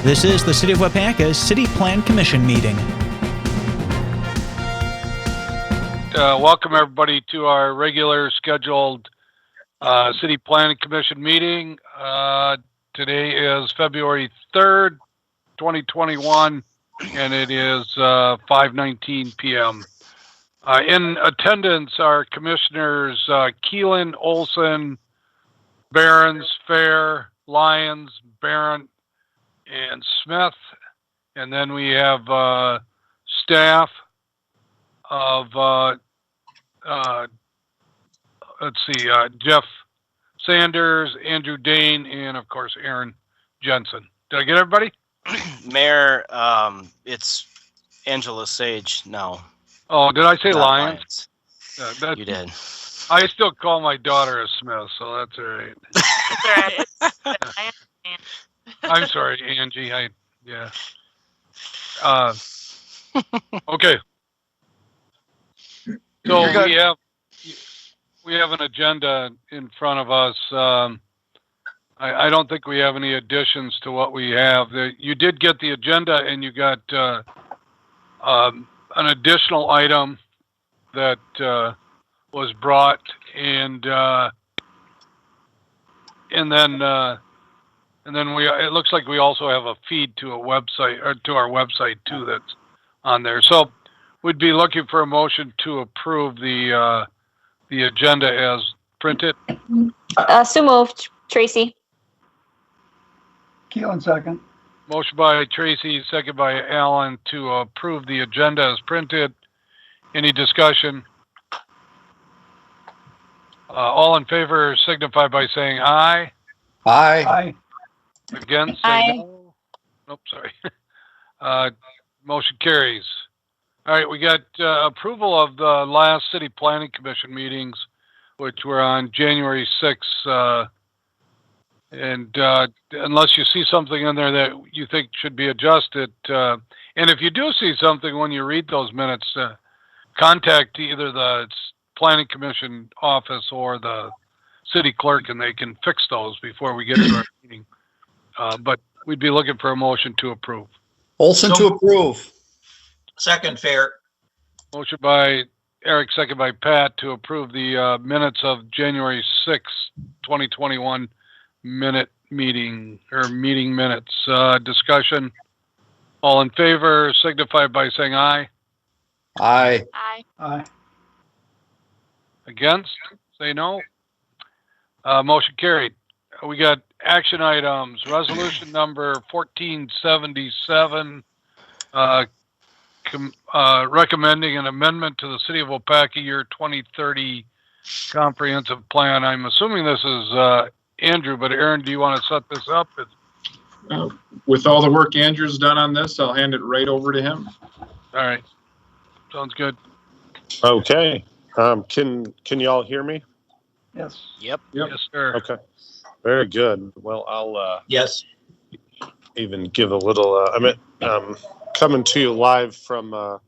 This is the City of Waupaca's City Plan Commission meeting. Welcome everybody to our regular scheduled City Planning Commission meeting. Today is February 3rd, 2021, and it is 5:19 p.m. In attendance are Commissioners Keelan, Olson, Behrens, Fair, Lyons, Barron, and Smith. And then we have staff of, Jeff Sanders, Andrew Dane, and of course, Aaron Jensen. Did I get everybody? Mayor, it's Angela Sage now. Oh, did I say Lyons? You did. I still call my daughter a Smith, so that's all right. That's all right. I understand. I'm sorry, Angie. Yeah. Okay. So we have an agenda in front of us. I don't think we have any additions to what we have. You did get the agenda, and you got an additional item that was brought, and then it looks like we also have a feed to a website, or to our website too, that's on there. So we'd be looking for a motion to approve the agenda as printed. So moved, Tracy. Keelan, second. Motion by Tracy, second by Alan to approve the agenda as printed. Any discussion? All in favor signify by saying aye. Aye. Aye. Against, Aye. say no. Nope, sorry. Motion carries. All right, we got approval of the last City Planning Commission meetings, which were on January 6th. And unless you see something in there that you think should be adjusted, and if you do see something when you read those minutes, contact either the Planning Commission office or the city clerk, and they can fix those before we get to our meeting. But we'd be looking for a motion to approve. Olson to approve. Second, Fair. Motion by Eric, second by Pat, to approve the minutes of January 6th, 2021 meeting minutes. Discussion. All in favor signify by saying aye. Aye. Aye. Aye. Against, say no. Motion carried. We got action items. Resolution number 1477, recommending an amendment to the City of Waupaca year 2030 comprehensive plan. I'm assuming this is Andrew, but Aaron, do you want to set this up? With all the work Andrew's done on this, I'll hand it right over to him. All right. Sounds good. Okay. Can you all hear me? Yes. Yep. Yep. Yes, sir. Okay. Very good. Well, I'll Yes. even give a little. I'm coming to you live from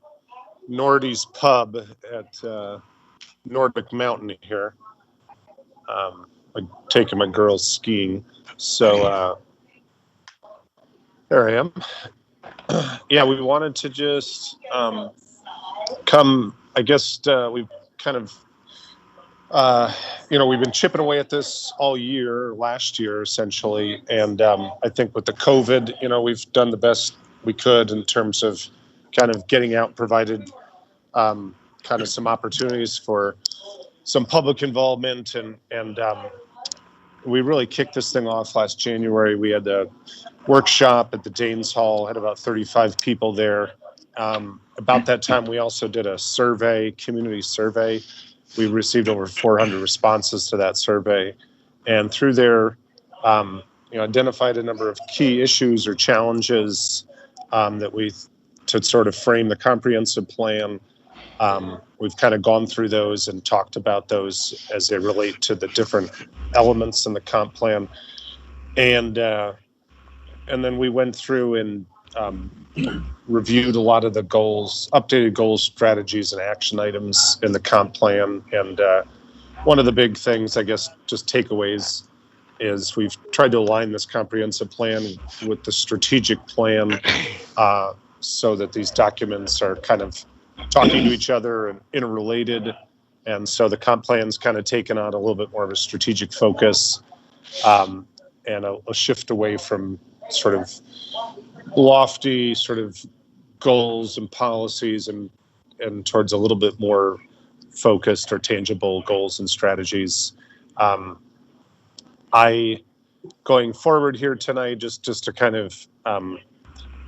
Nordy's Pub at Nordic Mountain here. I'm taking my girls skiing, so there I am. Yeah, we wanted to just come. I guess we've kind of. We've been chipping away at this all year, last year, essentially. And I think with the COVID, we've done the best we could in terms of kind of getting out, provided kind of some opportunities for some public involvement. And we really kicked this thing off last January. We had a workshop at the Danes Hall, had about 35 people there. About that time, we also did a survey, community survey. We received over 400 responses to that survey, and through there, identified a number of key issues or challenges to sort of frame the comprehensive plan. We've kind of gone through those and talked about those as they relate to the different elements in the comp plan, and then we went through and reviewed a lot of the goals, updated goals, strategies, and action items in the comp plan. And one of the big things, I guess, just takeaways is we've tried to align this comprehensive plan with the strategic plan so that these documents are kind of talking to each other and interrelated. And so the comp plan's kind of taken on a little bit more of a strategic focus and a shift away from sort of lofty sort of goals and policies and towards a little bit more focused or tangible goals and strategies. Going forward here tonight, just to kind of,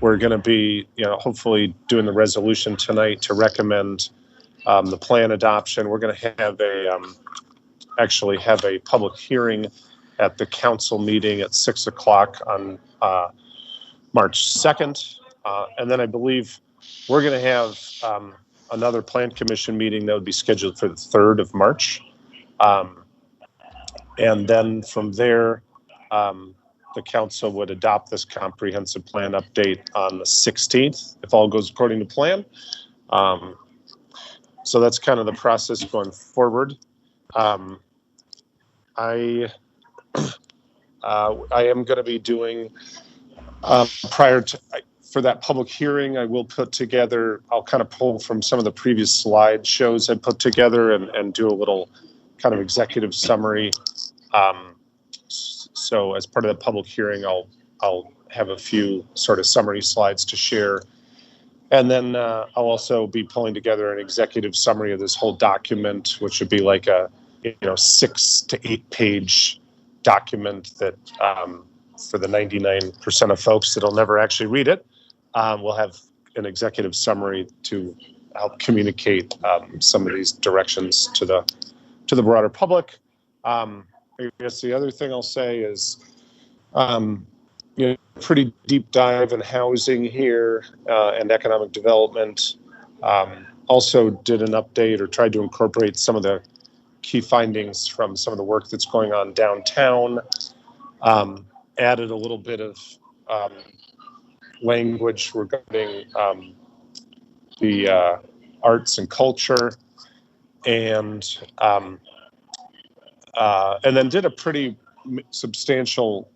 we're going to be, hopefully doing the resolution tonight to recommend the plan adoption. We're going to have actually have a public hearing at the council meeting at 6 o'clock on March 2nd. And then I believe we're going to have another plan commission meeting that would be scheduled for the 3rd of March. And then from there, the council would adopt this comprehensive plan update on the 16th, if all goes according to plan. So that's kind of the process going forward. I am going to be doing, for that public hearing, I will put together, I'll kind of pull from some of the previous slideshows I put together and do a little kind of executive summary. So as part of the public hearing, I'll have a few sort of summary slides to share. And then I'll also be pulling together an executive summary of this whole document, which would be like a 6 to 8 page document that for the 99% of folks that'll never actually read it, we'll have an executive summary to help communicate some of these directions to the broader public. I guess the other thing I'll say is, pretty deep dive in housing here and economic development. Also did an update or tried to incorporate some of the key findings from some of the work that's going on downtown. Added a little bit of language regarding the arts and culture, and then did a pretty substantial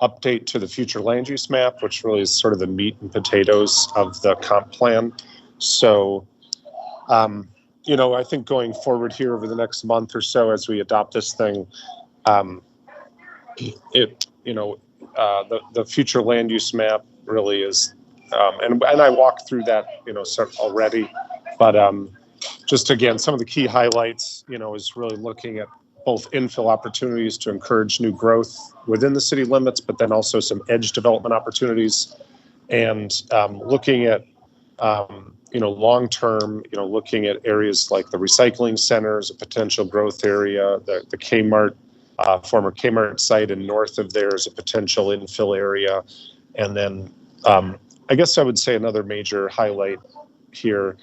update to the future land use map, which really is sort of the meat and potatoes of the comp plan. So, I think going forward here over the next month or so, as we adopt this thing, the future land use map really is, and I walked through that, already, but just again, some of the key highlights, is really looking at both infill opportunities to encourage new growth within the city limits, but then also some edge development opportunities, and looking at, long-term, looking at areas like the recycling center as a potential growth area, the Kmart, former Kmart site and north of there is a potential infill area. And then I guess I would say another major highlight here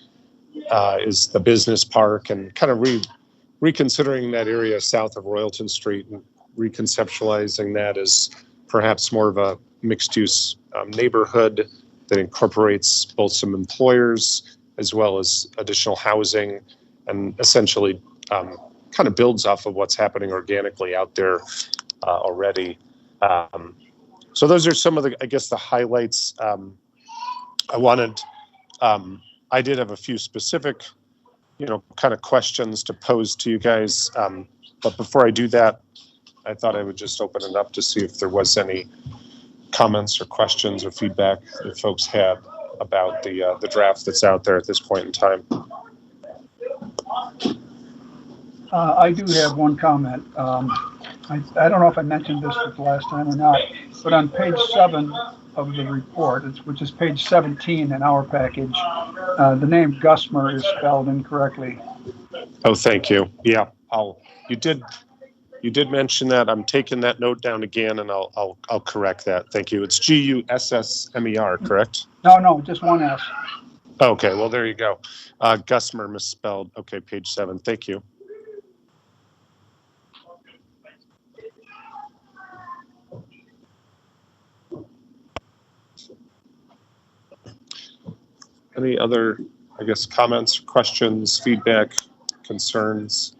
is the business park, and kind of reconsidering that area south of Royalton Street and reconceptualizing that as perhaps more of a mixed-use neighborhood that incorporates both some employers as well as additional housing, and essentially kind of builds off of what's happening organically out there already. So those are some of the, I guess, the highlights. I did have a few specific kind of questions to pose to you guys. But before I do that, I thought I would just open it up to see if there was any comments or questions or feedback that folks had about the draft that's out there at this point in time. I do have one comment. I don't know if I mentioned this the last time or not, but on page 7 of the report, which is page 17 in our package, the name Gusmer is spelled incorrectly. Oh, thank you. Yeah, you did mention that. I'm taking that note down again, and I'll correct that. Thank you. It's Gussmer, correct? No, just one S. Okay, well, there you go. Gusmer misspelled. Okay, page 7. Thank you. Any other, I guess, comments, questions, feedback, concerns?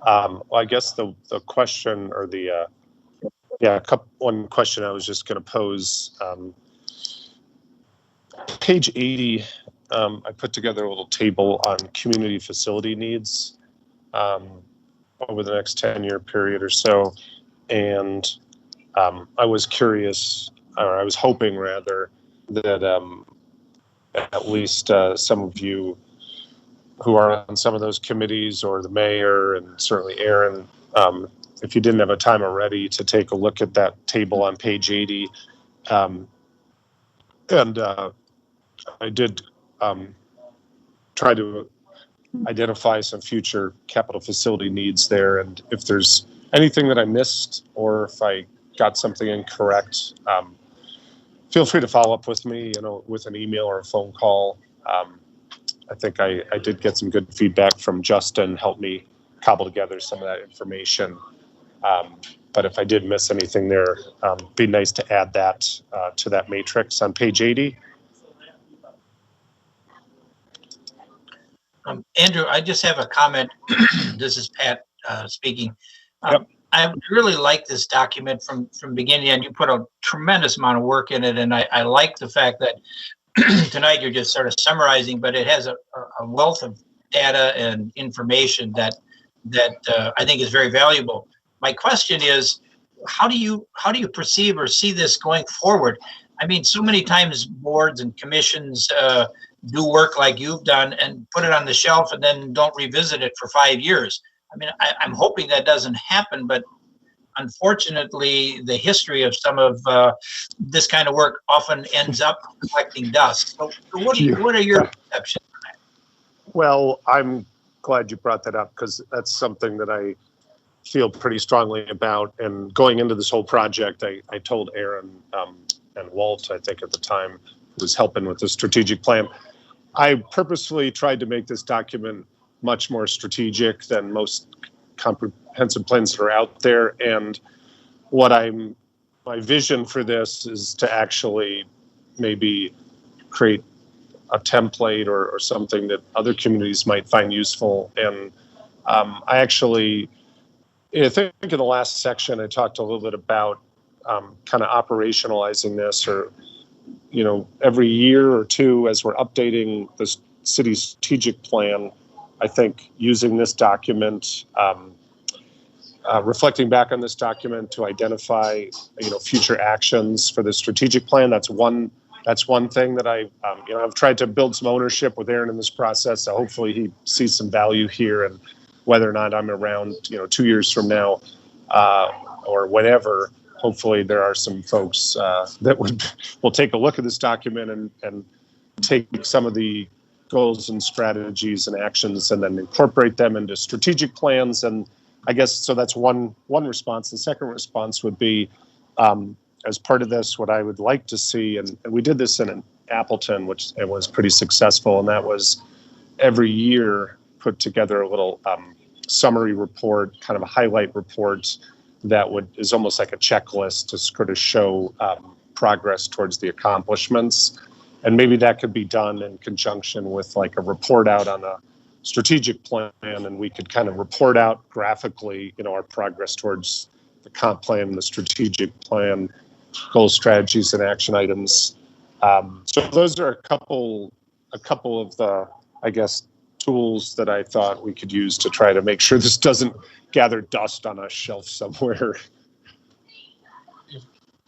Well, I guess the question or the one question I was just going to pose. Page 80, I put together a little table on community facility needs over the next 10-year period or so, and I was curious, or I was hoping rather, that at least some of you who are on some of those committees, or the mayor, and certainly Aaron, if you didn't have a time already, to take a look at that table on page 80. I did try to identify some future capital facility needs there, and if there's anything that I missed or if I got something incorrect, feel free to follow up with me, with an email or a phone call. I think I did get some good feedback from Justin, helped me cobble together some of that information. But if I did miss anything there, be nice to add that to that matrix on page 80. Andrew, I just have a comment. This is Pat speaking. Yep. I really like this document from beginning, and you put a tremendous amount of work in it. And I like the fact that tonight you're just sort of summarizing, but it has a wealth of data and information that I think is very valuable. My question is, how do you perceive or see this going forward? I mean, so many times boards and commissions do work like you've done and put it on the shelf and then don't revisit it for 5 years. I mean, I'm hoping that doesn't happen, but unfortunately, the history of some of this kind of work often ends up collecting dust. So what are your perceptions on that? Well, I'm glad you brought that up, because that's something that I feel pretty strongly about. And going into this whole project, I told Aaron and Walt, I think at the time, who was helping with the strategic plan, I purposefully tried to make this document much more strategic than most comprehensive plans that are out there. And my vision for this is to actually maybe create a template or something that other communities might find useful. And I think in the last section, I talked a little bit about kind of operationalizing this, or every year or two, as we're updating the city's strategic plan, I think using this document, reflecting back on this document to identify, future actions for the strategic plan. That's one thing that I've tried to build some ownership with Aaron in this process. So hopefully he sees some value here, and whether or not I'm around, 2 years from now, or whenever, hopefully there are some folks that will take a look at this document and take some of the goals and strategies and actions and then incorporate them into strategic plans. And I guess, so that's one response. The second response would be, as part of this, what I would like to see, and we did this in Appleton, which it was pretty successful, and that was every year put together a little summary report, kind of a highlight report that is almost like a checklist to sort of show progress towards the accomplishments. And maybe that could be done in conjunction with like a report out on a strategic plan, and we could kind of report out graphically, our progress towards the comp plan and the strategic plan, goals, strategies, and action items. So those are a couple of the, I guess, tools that I thought we could use to try to make sure this doesn't gather dust on a shelf somewhere.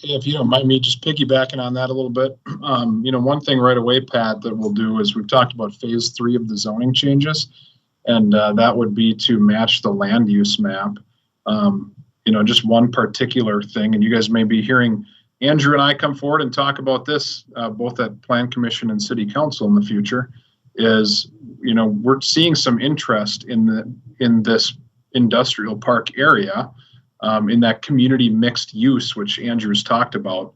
If you don't mind me just piggybacking on that a little bit, one thing right away, Pat, that we'll do is we've talked about phase 3 of the zoning changes, and that would be to match the land use map. Just one particular thing, and you guys may be hearing Andrew and I come forward and talk about this, both at Plan Commission and City Council in the future, is, we're seeing some interest in this industrial park area, in that community mixed use, which Andrew's talked about,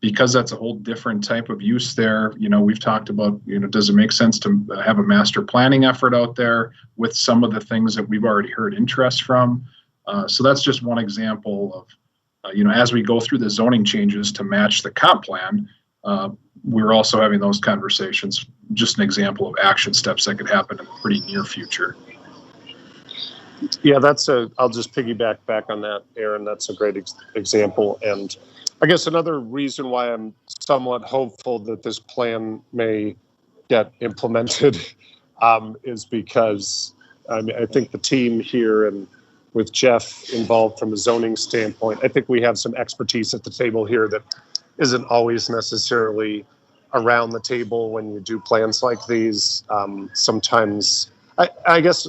because that's a whole different type of use there. We've talked about, does it make sense to have a master planning effort out there with some of the things that we've already heard interest from? So that's just one example of, as we go through the zoning changes to match the comp plan, we're also having those conversations. Just an example of action steps that could happen in the pretty near future. Yeah, I'll just piggyback back on that, Aaron. That's a great example. And I guess another reason why I'm somewhat hopeful that this plan may get implemented is because I think the team here and with Jeff involved from a zoning standpoint, I think we have some expertise at the table here that isn't always necessarily around the table when you do plans like these. Sometimes, I guess,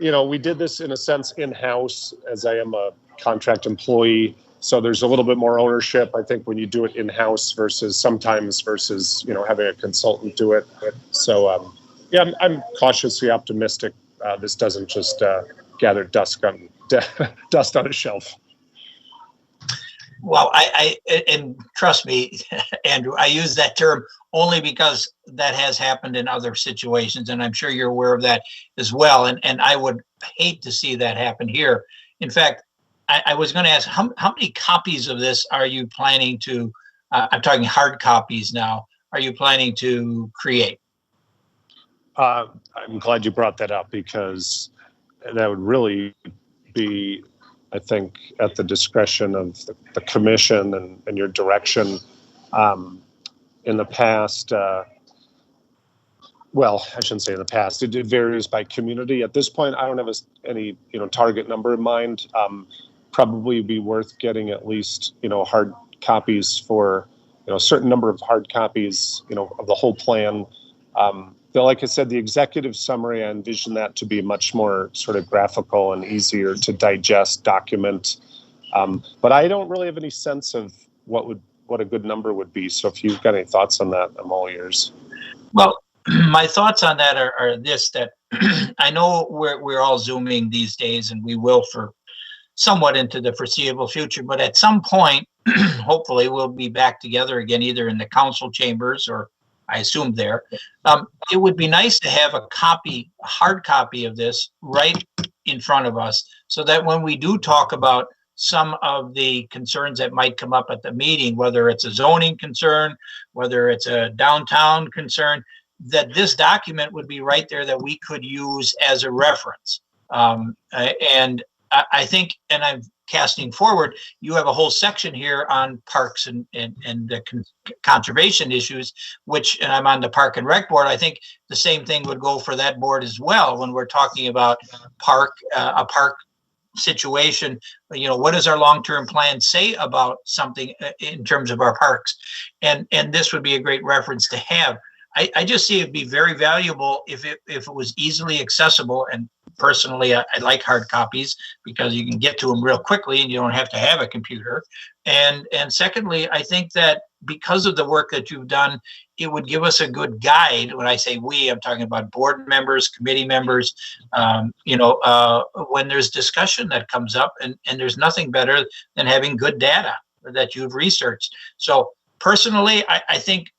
we did this in a sense in-house, as I am a contract employee. So there's a little bit more ownership, I think, when you do it in-house versus having a consultant do it. So, yeah, I'm cautiously optimistic. This doesn't just gather dust on a shelf. Well, and trust me, Andrew, I use that term only because that has happened in other situations, and I'm sure you're aware of that as well. And I would hate to see that happen here. In fact, I was going to ask, how many copies of this are you planning to, I'm talking hard copies now, are you planning to create? I'm glad you brought that up, because that would really be, I think, at the discretion of the commission and your direction. In the past, well, I shouldn't say in the past, it varies by community. At this point, I don't have any target number in mind. Probably be worth getting at least hard copies for a certain number of hard copies of the whole plan. Like I said, the executive summary, I envision that to be much more sort of graphical and easier to digest document. But I don't really have any sense of what a good number would be. So if you've got any thoughts on that, I'm all ears. Well, my thoughts on that are this, that I know we're all Zooming these days, and we will for somewhat into the foreseeable future. But at some point, hopefully, we'll be back together again, either in the council chambers or I assume there. It would be nice to have a hard copy of this right in front of us, so that when we do talk about some of the concerns that might come up at the meeting, whether it's a zoning concern, whether it's a downtown concern, that this document would be right there that we could use as a reference. And I think, and I'm casting forward, you have a whole section here on parks and the conservation issues, and I'm on the Park and Rec board. I think the same thing would go for that board as well when we're talking about a park situation. What does our long-term plan say about something in terms of our parks? And this would be a great reference to have. I just see it'd be very valuable if it was easily accessible. And personally, I like hard copies because you can get to them real quickly and you don't have to have a computer. And secondly, I think that because of the work that you've done, it would give us a good guide. When I say we, I'm talking about board members, committee members, when there's discussion that comes up, and there's nothing better than having good data that you've researched. So personally, I think,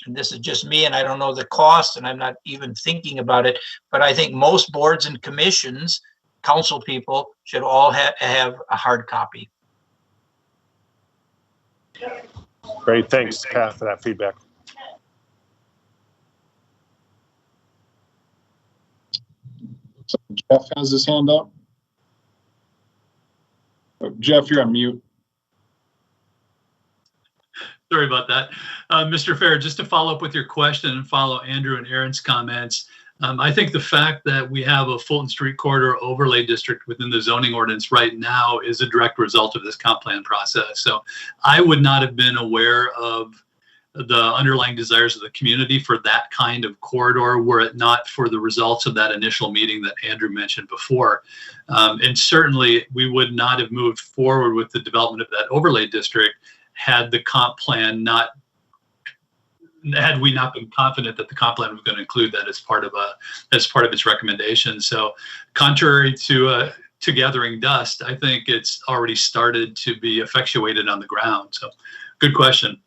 and this is just me, and I don't know the cost, and I'm not even thinking about it, but I think most boards and commissions, council people, should all have a hard copy. Great, thanks, Pat, for that feedback. So Jeff has his hand up. Oh, Jeff, you're on mute. Sorry about that. Mr. Fair, just to follow up with your question and follow Andrew and Aaron's comments, I think the fact that we have a Fulton Street Corridor overlay district within the zoning ordinance right now is a direct result of this comp plan process. So I would not have been aware of the underlying desires of the community for that kind of corridor were it not for the results of that initial meeting that Andrew mentioned before. And certainly we would not have moved forward with the development of that overlay district had the comp plan had we not been confident that the comp plan was going to include that as part of its recommendation. So contrary to gathering dust, I think it's already started to be effectuated on the ground. So good question.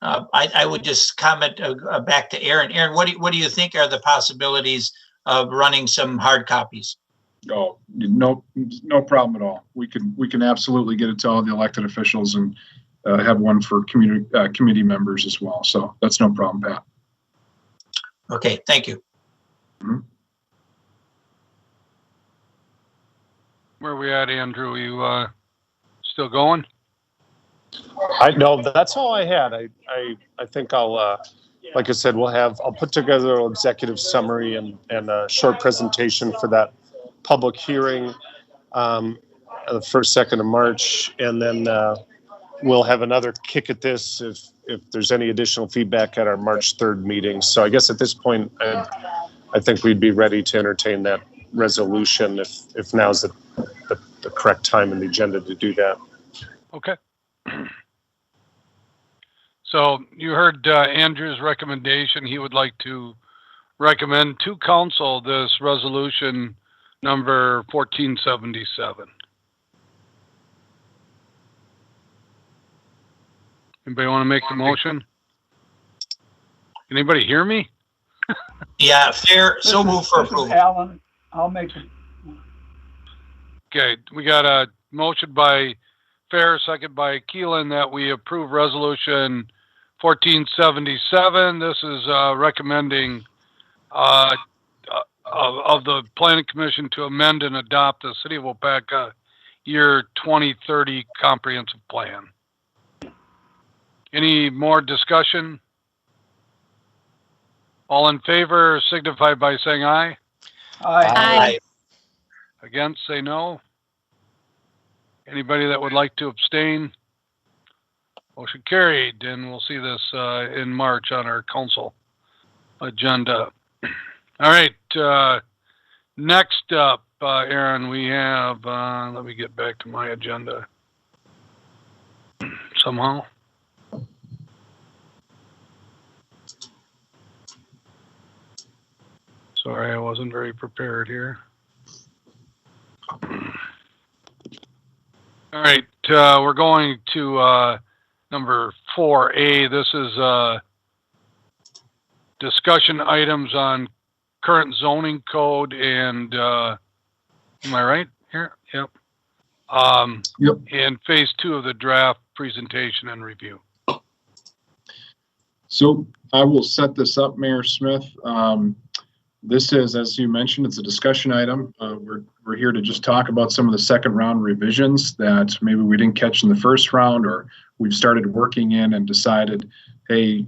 I would just comment back to Aaron. Aaron, what do you think are the possibilities of running some hard copies? Oh, no problem at all. We can absolutely get it to all the elected officials, and have one for committee members as well. So that's no problem, Pat. Okay, thank you. Where are we at, Andrew? You still going? No, that's all I had. I think I'll, like I said, I'll put together an executive summary and a short presentation for that public hearing, the first, 2nd of March. And then we'll have another kick at this if there's any additional feedback at our March 3rd meeting. So I guess at this point, I think we'd be ready to entertain that resolution if now's the correct time in the agenda to do that. Okay. So you heard Andrew's recommendation. He would like to recommend to council this resolution number 1477. Anybody want to make the motion? Anybody hear me? Yeah, fair. So move for This is approval. Alan, I'll make it. Okay, we got a motion by Fair, second by Keelan, that we approve resolution 1477. This is recommending of the Planning Commission to amend and adopt the City of Waupaca year 2030 comprehensive plan. Any more discussion? All in favor signify by saying aye. Aye. Against, say no. Anybody that would like to abstain? Motion carried, and we'll see this in March on our council agenda. All right, next up, Aaron, we have, let me get back to my agenda somehow. Sorry, I wasn't very prepared here. All right, we're going to number 4A. This is discussion items on current zoning code and, am I right here? Yep. Yep. And phase 2 of the draft presentation and review. So I will set this up, Mayor Smith. This is, as you mentioned, it's a discussion item. We're here to just talk about some of the second round revisions that maybe we didn't catch in the first round, or we've started working in and decided, hey,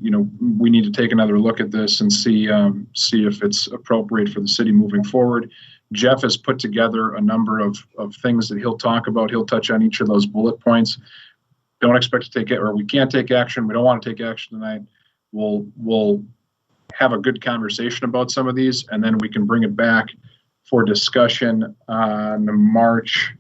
we need to take another look at this and see if it's appropriate for the city moving forward. Jeff has put together a number of things that he'll talk about. He'll touch on each of those bullet points. Don't expect to take it, or we can't take action. We don't want to take action tonight. We'll have a good conversation about some of these, and then we can bring it back for discussion on March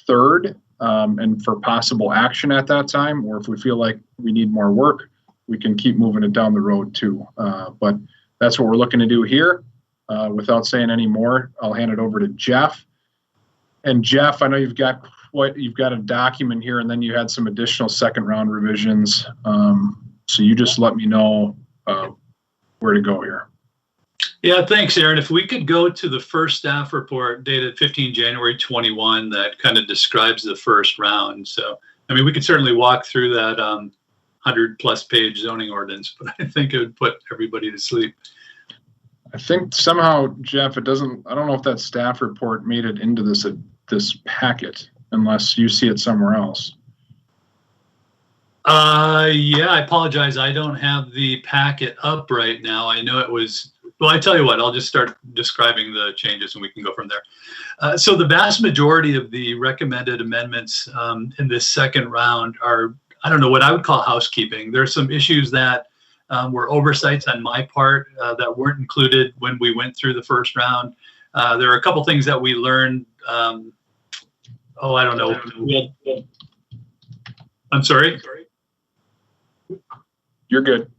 3rd, and for possible action at that time, or if we feel like we need more work, we can keep moving it down the road too. But that's what we're looking to do here. Without saying any more, I'll hand it over to Jeff. And Jeff, I know you've got a document here, and then you had some additional second round revisions. So you just let me know where to go here. Yeah, thanks, Aaron. If we could go to the first staff report dated 15 January 21, that kind of describes the first round. So, I mean, we could certainly walk through that 100+ page zoning ordinance, but I think it would put everybody to sleep. I think somehow, Jeff, I don't know if that staff report made it into this packet, unless you see it somewhere else. Yeah, I apologize. I don't have the packet up right now. I know it was, well, I tell you what, I'll just start describing the changes and we can go from there. So the vast majority of the recommended amendments in this second round are, I don't know, what I would call housekeeping. There's some issues that were oversights on my part that weren't included when we went through the first round. There are a couple things that we learned. I don't know. I'm sorry. You're good.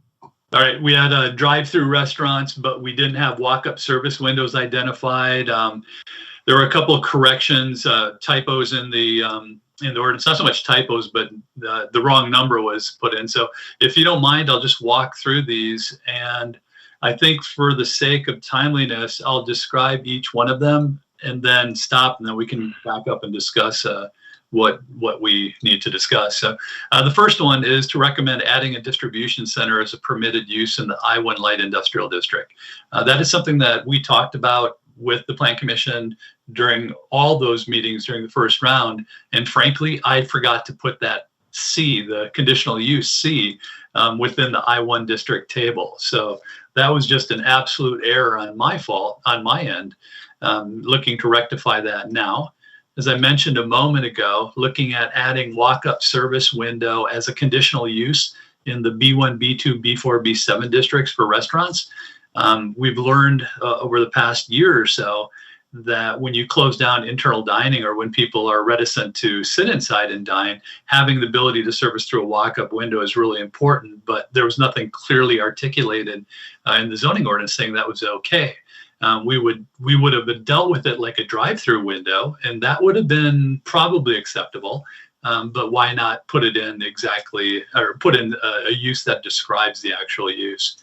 All right, we had drive-through restaurants, but we didn't have walk-up service windows identified. There were a couple of corrections, typos in the ordinance. Not so much typos, but the wrong number was put in. So if you don't mind, I'll just walk through these. And I think for the sake of timeliness, I'll describe each one of them and then stop, and then we can back up and discuss what we need to discuss. So the first one is to recommend adding a distribution center as a permitted use in the I-1 Light Industrial District. That is something that we talked about with the Plan Commission during all those meetings during the first round. And frankly, I forgot to put that C, the conditional use C, within the I-1 district table. So that was just an absolute error on my fault, on my end. Looking to rectify that now. As I mentioned a moment ago, looking at adding walk-up service window as a conditional use in the B1, B2, B4, B7 districts for restaurants. We've learned over the past year or so that when you close down internal dining or when people are reticent to sit inside and dine, having the ability to service through a walk-up window is really important, but there was nothing clearly articulated in the zoning ordinance saying that was okay. We would have dealt with it like a drive-through window, and that would have been probably acceptable. But why not put it in exactly, or put in a use that describes the actual use?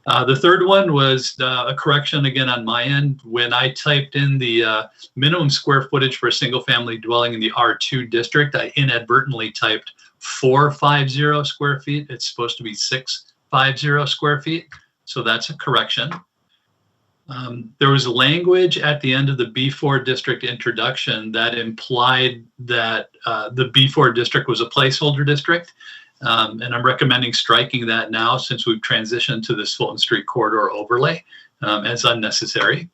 The third one was a correction again on my end. When I typed in the minimum square footage for a single-family dwelling in the R2 district, I inadvertently typed 450 square feet. It's supposed to be 650 square feet, so that's a correction. There was language at the end of the B4 district introduction that implied that the B4 district was a placeholder district. And I'm recommending striking that now since we've transitioned to this Fulton Street corridor overlay as unnecessary.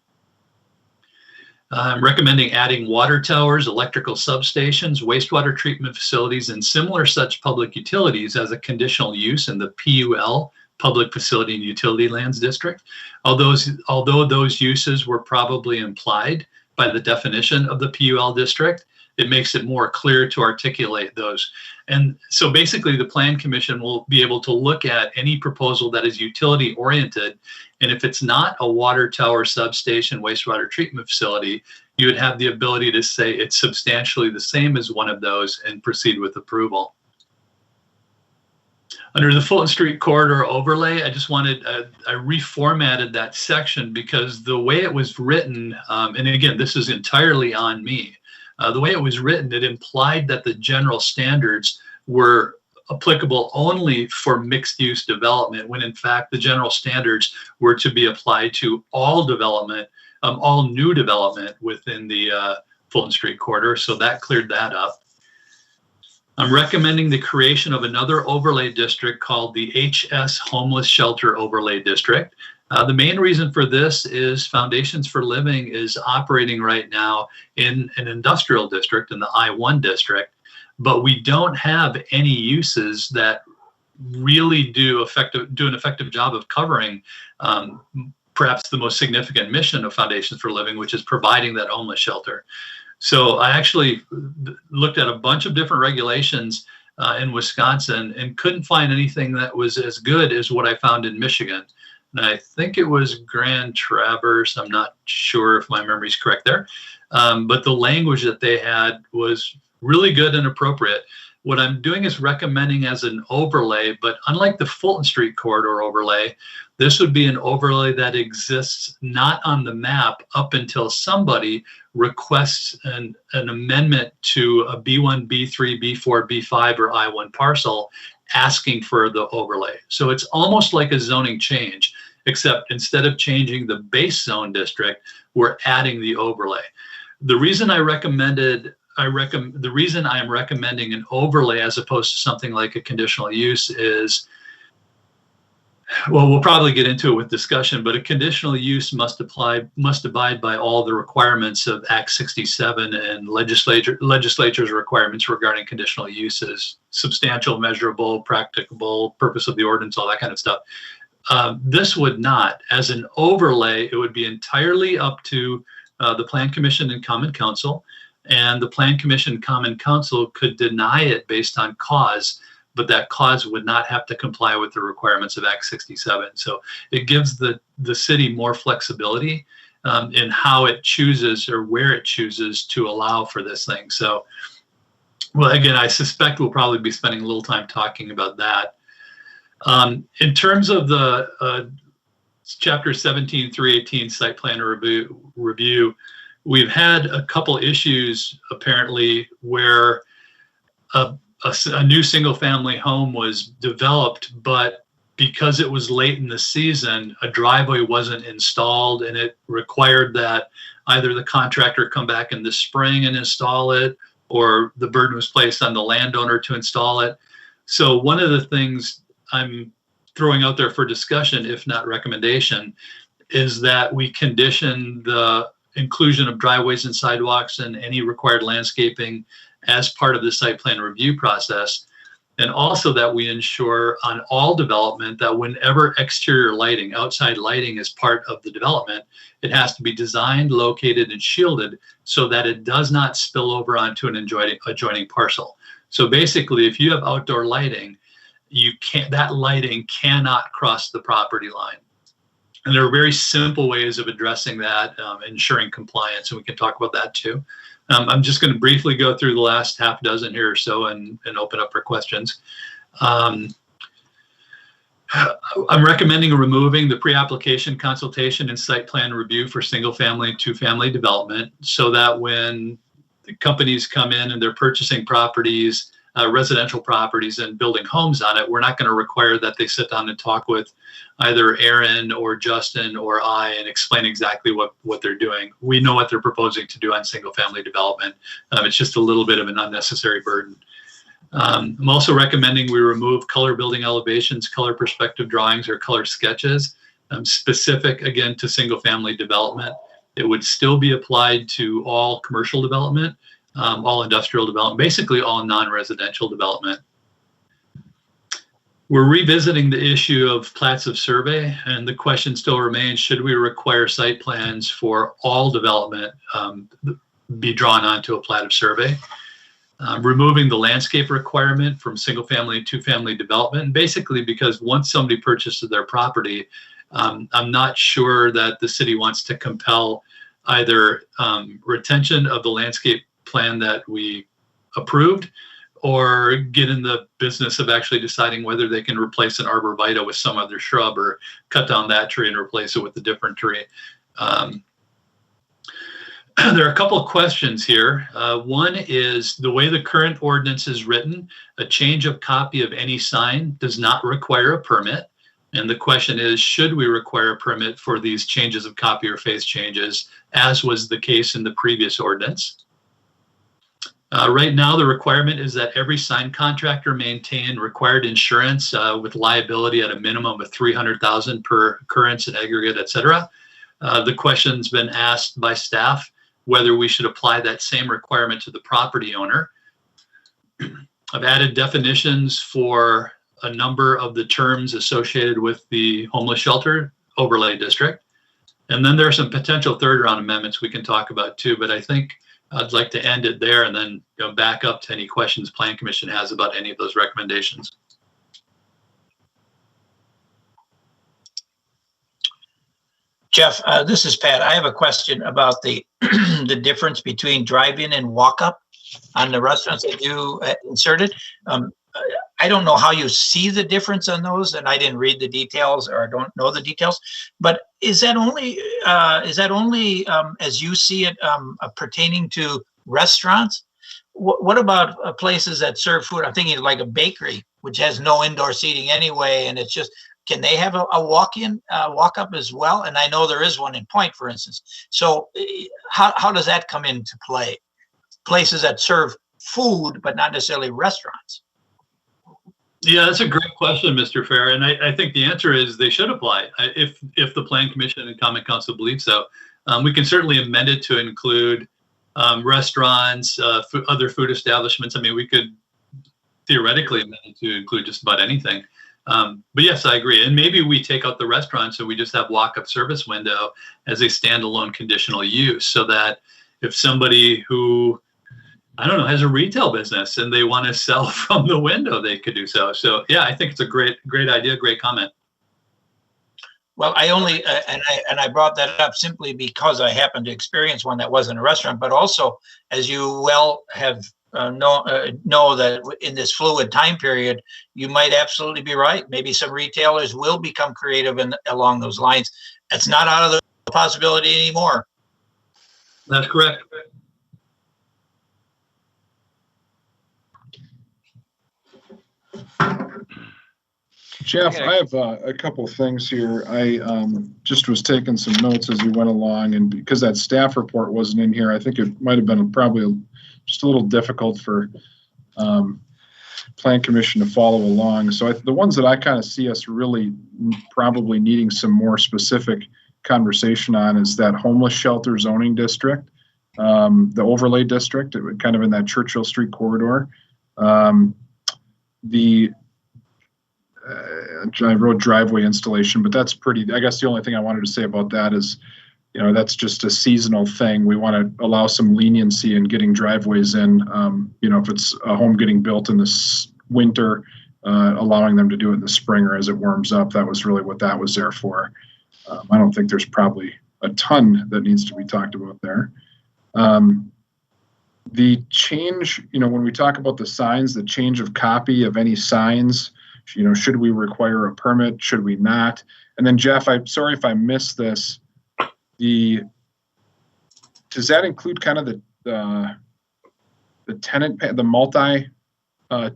I'm recommending adding water towers, electrical substations, wastewater treatment facilities, and similar such public utilities as a conditional use in the PUL, Public Facility and Utility Lands District. Although those uses were probably implied by the definition of the PUL district, it makes it more clear to articulate those. And so basically the Plan Commission will be able to look at any proposal that is utility oriented. And if it's not a water tower, substation, wastewater treatment facility, you would have the ability to say it's substantially the same as one of those and proceed with approval. Under the Fulton Street corridor overlay, I just wanted, I reformatted that section because the way it was written, and again, this is entirely on me, the way it was written, it implied that the general standards were applicable only for mixed use development, when in fact the general standards were to be applied to all development, all new development within the Fulton Street corridor. So that cleared that up. I'm recommending the creation of another overlay district called the HS Homeless Shelter Overlay District. The main reason for this is Foundations for Living is operating right now in an industrial district in the I-1 district, but we don't have any uses that really do an effective job of covering perhaps the most significant mission of Foundations for Living, which is providing that homeless shelter. So I actually looked at a bunch of different regulations in Wisconsin and couldn't find anything that was as good as what I found in Michigan. And I think it was Grand Traverse. I'm not sure if my memory's correct there. But the language that they had was really good and appropriate. What I'm doing is recommending as an overlay, but unlike the Fulton Street corridor overlay, this would be an overlay that exists not on the map up until somebody requests an amendment to a B1, B3, B4, B5, or I-1 parcel asking for the overlay. So it's almost like a zoning change, except instead of changing the base zone district, we're adding the overlay. The reason I am recommending an overlay as opposed to something like a conditional use is, well, we'll probably get into it with discussion, but a conditional use must abide by all the requirements of Act 67 and legislature's requirements regarding conditional uses, substantial, measurable, practicable, purpose of the ordinance, all that kind of stuff. This would not. As an overlay, it would be entirely up to the Plan Commission and Common Council, and the Plan Commission and Common Council could deny it based on cause, but that cause would not have to comply with the requirements of Act 67. So it gives the city more flexibility in how it chooses or where it chooses to allow for this thing. So, well, again, I suspect we'll probably be spending a little time talking about that. In terms of the Chapter 17-318 site plan review, we've had a couple issues apparently where a new single-family home was developed, but because it was late in the season, a driveway wasn't installed, and it required that either the contractor come back in the spring and install it, or the burden was placed on the landowner to install it. So one of the things I'm throwing out there for discussion, if not recommendation, is that we condition the inclusion of driveways and sidewalks and any required landscaping as part of the site plan review process. And also that we ensure on all development that whenever exterior lighting, outside lighting is part of the development, it has to be designed, located, and shielded so that it does not spill over onto an adjoining parcel. So basically, if you have outdoor lighting, that lighting cannot cross the property line. And there are very simple ways of addressing that, ensuring compliance, and we can talk about that too. I'm just going to briefly go through the last half dozen here or so and open up for questions. I'm recommending removing the pre-application consultation and site plan review for single-family and two-family development so that when the companies come in and they're purchasing properties, residential properties and building homes on it, we're not going to require that they sit down and talk with either Aaron or Justin or I and explain exactly what they're doing. We know what they're proposing to do on single family development. It's just a little bit of an unnecessary burden. I'm also recommending we remove color building elevations, color perspective drawings, or color sketches, specific again to single family development. It would still be applied to all commercial development, all industrial development, basically all non-residential development. We're revisiting the issue of plats of survey, and the question still remains, should we require site plans for all development be drawn onto a plat of survey? Removing the landscape requirement from single family and two family development, basically because once somebody purchases their property, I'm not sure that the city wants to compel either retention of the landscape plan that we approved, or get in the business of actually deciding whether they can replace an arborvitae with some other shrub or cut down that tree and replace it with a different tree. There are a couple of questions here. One is the way the current ordinance is written, a change of copy of any sign does not require a permit. And the question is, should we require a permit for these changes of copy or face changes, as was the case in the previous ordinance? Right now, the requirement is that every sign contractor maintain required insurance with liability at a minimum of $300,000 per occurrence in aggregate, et cetera. The question's been asked by staff whether we should apply that same requirement to the property owner. I've added definitions for a number of the terms associated with the homeless shelter overlay district. And then there are some potential third round amendments we can talk about too, but I think I'd like to end it there and then go back up to any questions Plan Commission has about any of those recommendations. Jeff, this is Pat. I have a question about the the difference between drive-in and walk-up on the restaurants that you inserted. I don't know how you see the difference on those, and I didn't read the details, or I don't know the details. But is that only as you see it pertaining to restaurants? What about places that serve food? I'm thinking like a bakery, which has no indoor seating anyway, and it's just, can they have a walk-in, walk-up as well? And I know there is one in Point, for instance. So how does that come into play? Places that serve food, but not necessarily restaurants. Yeah, that's a great question, Mr. Fair. And I think the answer is they should apply if the Plan Commission and Common Council believe so. We can certainly amend it to include restaurants, other food establishments. I mean, we could theoretically amend it to include just about anything. But yes, I agree. And maybe we take out the restaurants and we just have walk-up service window as a standalone conditional use, so that if somebody who, I don't know, has a retail business and they want to sell from the window, they could do so. So yeah, I think it's a great idea, great comment. Well, I only, and I brought that up simply because I happened to experience one that wasn't a restaurant, but also, as you well have know that in this fluid time period, you might absolutely be right. Maybe some retailers will become creative along those lines. It's not out of the possibility anymore. That's correct. Jeff, I have a couple of things here. I just was taking some notes as we went along, and because that staff report wasn't in here, I think it might have been probably just a little difficult for Plan Commission to follow along. So the ones that I kind of see us really probably needing some more specific conversation on is that homeless shelter zoning district, the overlay district, kind of in that Churchill Street corridor. I wrote driveway installation, but that's pretty, I guess the only thing I wanted to say about that is, that's just a seasonal thing. We want to allow some leniency in getting driveways in. If it's a home getting built in this winter, allowing them to do it in the spring or as it warms up. That was really what that was there for. I don't think there's probably a ton that needs to be talked about there. The change, when we talk about the signs, the change of copy of any signs, should we require a permit? Should we not? And then Jeff, I'm sorry if I missed this. Does that include kind of the tenant, the multi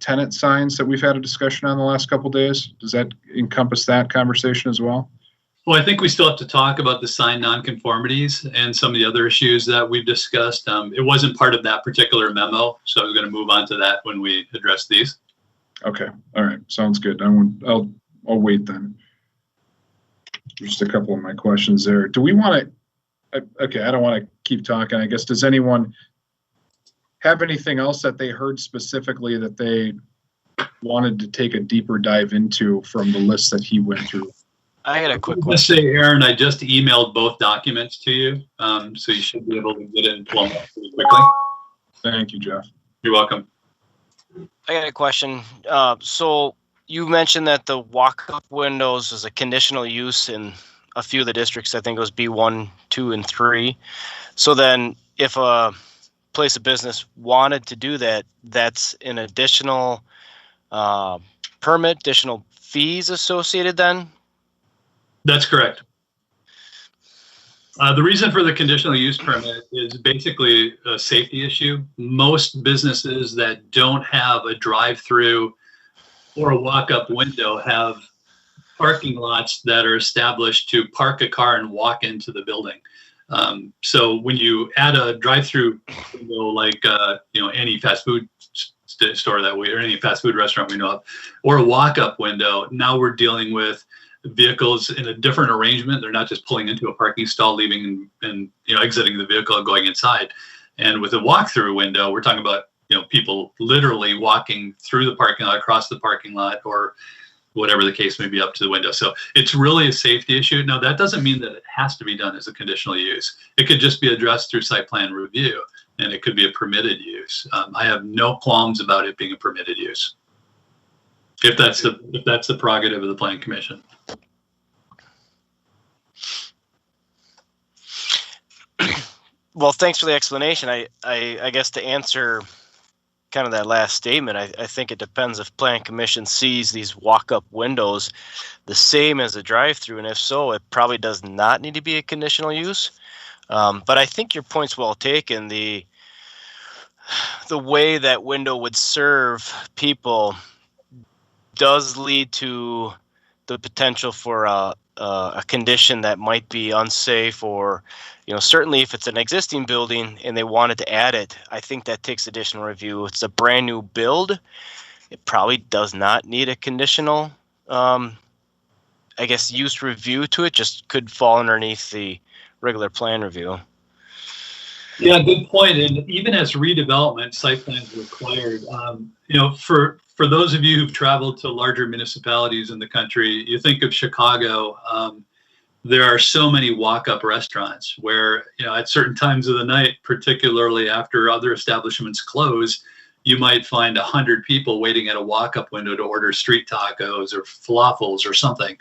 tenant signs that we've had a discussion on the last couple of days? Does that encompass that conversation as well? Well, I think we still have to talk about the sign nonconformities and some of the other issues that we've discussed. It wasn't part of that particular memo, so I was going to move on to that when we address these. Okay. All right. Sounds good. I'll wait then. Just a couple of my questions there. Do we want to, okay, I don't want to keep talking. I guess, does anyone have anything else that they heard specifically that they wanted to take a deeper dive into from the list that he went through? I got a quick Let's question. say, Aaron, I just emailed both documents to you, so you should be able to get it into them pretty quickly. Thank you, Jeff. You're welcome. I got a question. So you mentioned that the walk-up windows is a conditional use in a few of the districts. I think it was B1, 2, and 3. So then if a place of business wanted to do that, that's an additional permit, additional fees associated then? That's correct. The reason for the conditional use permit is basically a safety issue. Most businesses that don't have a drive-through or a walk-up window have parking lots that are established to park a car and walk into the building. So when you add a drive-through window, like any fast food store that or any fast food restaurant we know of, or a walk-up window, now we're dealing with vehicles in a different arrangement. They're not just pulling into a parking stall, leaving and exiting the vehicle and going inside. And with a walk-through window, we're talking about people literally walking through the parking lot, across the parking lot, or whatever the case may be, up to the window. So it's really a safety issue. Now, that doesn't mean that it has to be done as a conditional use. It could just be addressed through site plan review, and it could be a permitted use. I have no qualms about it being a permitted use, if that's the prerogative of the Planning Commission. Well, thanks for the explanation. I guess to answer kind of that last statement, I think it depends if Plan Commission sees these walk-up windows the same as a drive-through, and if so, it probably does not need to be a conditional use. But I think your point's well taken. The way that window would serve people does lead to the potential for a condition that might be unsafe, or certainly if it's an existing building and they wanted to add it, I think that takes additional review. It's a brand new build. It probably does not need a conditional, use review to it. Just could fall underneath the regular plan review. Yeah, good point. And even as redevelopment, site plans required. For those of you who've traveled to larger municipalities in the country, you think of Chicago. There are so many walk-up restaurants where, at certain times of the night, particularly after other establishments close, you might find 100 people waiting at a walk-up window to order street tacos or falafels or something.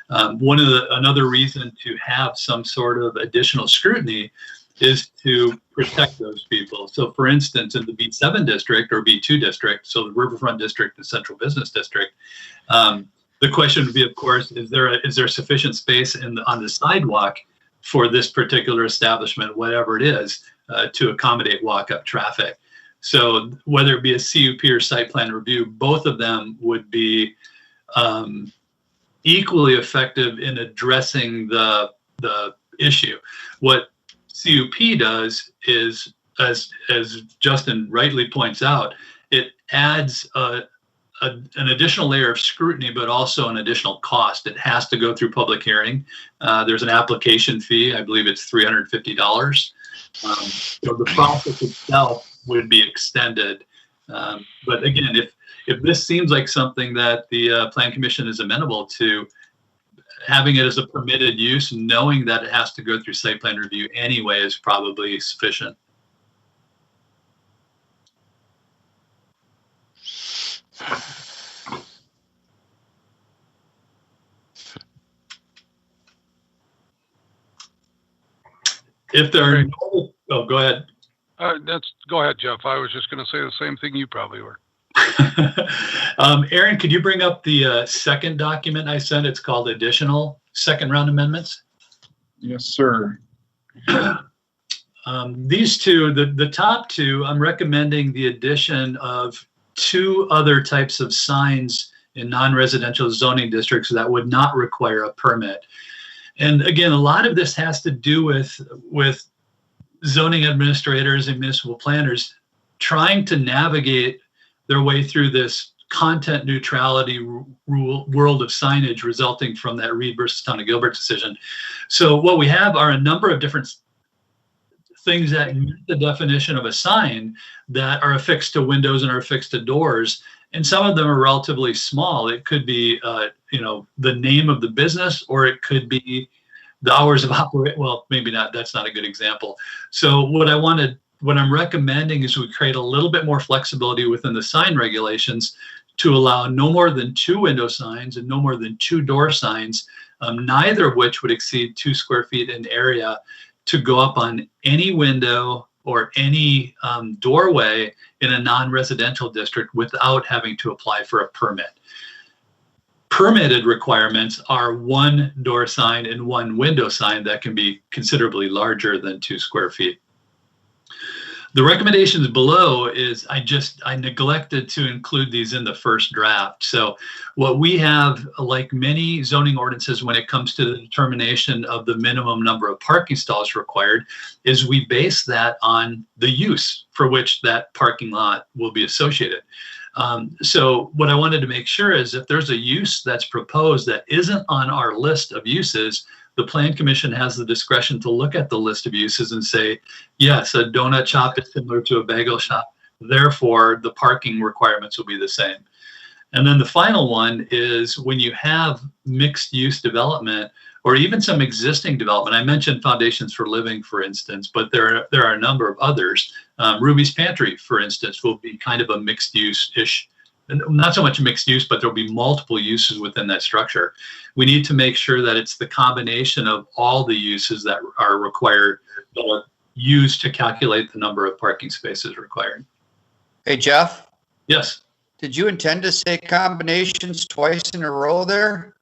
Another reason to have some sort of additional scrutiny is to protect those people. So for instance, in the B7 district or B2 district, so the Riverfront district and Central Business District, the question would be, of course, is there sufficient space on the sidewalk for this particular establishment, whatever it is, to accommodate walk-up traffic? So whether it be a CUP or site plan review, both of them would be equally effective in addressing the issue. What CUP does is, as Justin rightly points out, it adds an additional layer of scrutiny, but also an additional cost. It has to go through public hearing. There's an application fee. I believe it's $350. So the process itself would be extended. But again, if this seems like something that the Plan Commission is amenable to, having it as a permitted use, knowing that it has to go through site plan review anyway, is probably sufficient. If there are no, oh, go ahead. Go ahead, Jeff. I was just going to say the same thing you probably were. Aaron, could you bring up the second document I sent? It's called Additional Second Round Amendments. Yes, sir. These two, the top two, I'm recommending the addition of 2 other types of signs in non-residential zoning districts that would not require a permit. And again, a lot of this has to do with zoning administrators and municipal planners trying to navigate their way through this content neutrality world of signage resulting from that Reed versus Town of Gilbert decision. So what we have are a number of different things that meet the definition of a sign that are affixed to windows and are affixed to doors. And some of them are relatively small. It could be, the name of the business, or it could be the hours of operation. Well, maybe not. That's not a good example. So what I'm recommending is we create a little bit more flexibility within the sign regulations to allow no more than 2 window signs and no more than 2 door signs, neither of which would exceed 2 square feet in area, to go up on any window or any doorway in a non-residential district without having to apply for a permit. Permitted requirements are 1 door sign and 1 window sign that can be considerably larger than 2 square feet. The recommendations below is I neglected to include these in the first draft. So what we have, like many zoning ordinances when it comes to the determination of the minimum number of parking stalls required, is we base that on the use for which that parking lot will be associated. So what I wanted to make sure is if there's a use that's proposed that isn't on our list of uses, the Plan Commission has the discretion to look at the list of uses and say, yes, a donut shop is similar to a bagel shop, therefore the parking requirements will be the same. And then the final one is when you have mixed use development, or even some existing development. I mentioned Foundations for Living, for instance, but there are a number of others. Ruby's Pantry, for instance, will be kind of a mixed use-ish. Not so much mixed use, but there'll be multiple uses within that structure. We need to make sure that it's the combination of all the uses that are required, that are used to calculate the number of parking spaces required. Hey, Jeff, Yes. did you intend to say combinations twice in a row there?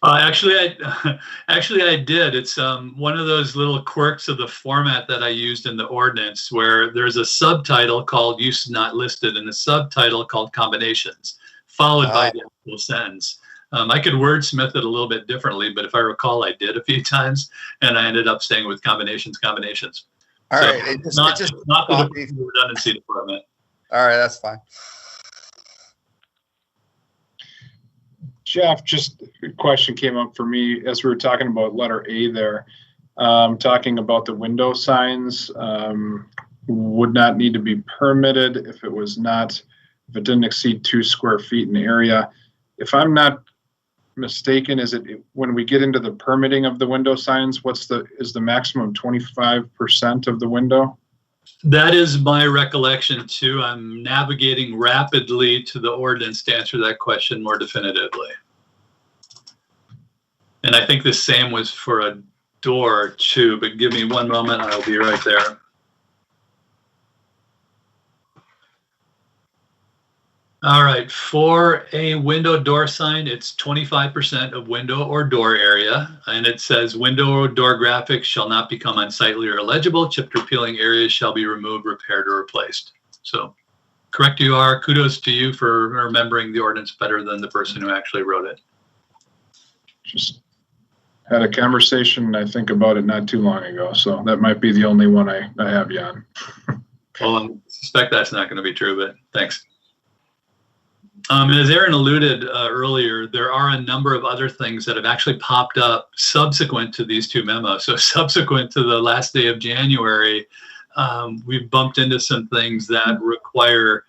Actually, I did. It's one of those little quirks of the format that I used in the ordinance, where there's a subtitle called Use Not Listed and a subtitle called Combinations, followed by the actual sentence. I could wordsmith it a little bit differently, but if I recall, I did a few times, and I ended up staying with combinations. All right. So not for the redundancy department. All right, that's fine. Jeff, just a question came up for me as we were talking about letter A there, talking about the window signs would not need to be permitted if it didn't exceed 2 square feet in area. If I'm not mistaken, is it when we get into the permitting of the window signs, is the maximum 25% of the window? That is my recollection too. I'm navigating rapidly to the ordinance to answer that question more definitively. And I think the same was for a door too, but give me one moment, I'll be right there. All right, for a window door sign, it's 25% of window or door area. And it says window or door graphics shall not become unsightly or illegible. Chipped or peeling areas shall be removed, repaired, or replaced. So correct you are. Kudos to you for remembering the ordinance better than the person who actually wrote it. Just had a conversation, I think, about it not too long ago, so that might be the only one I have you on. Well, I suspect that's not going to be true, but thanks. As Aaron alluded earlier, there are a number of other things that have actually popped up subsequent to these two memos. So subsequent to the last day of January, we've bumped into some things that require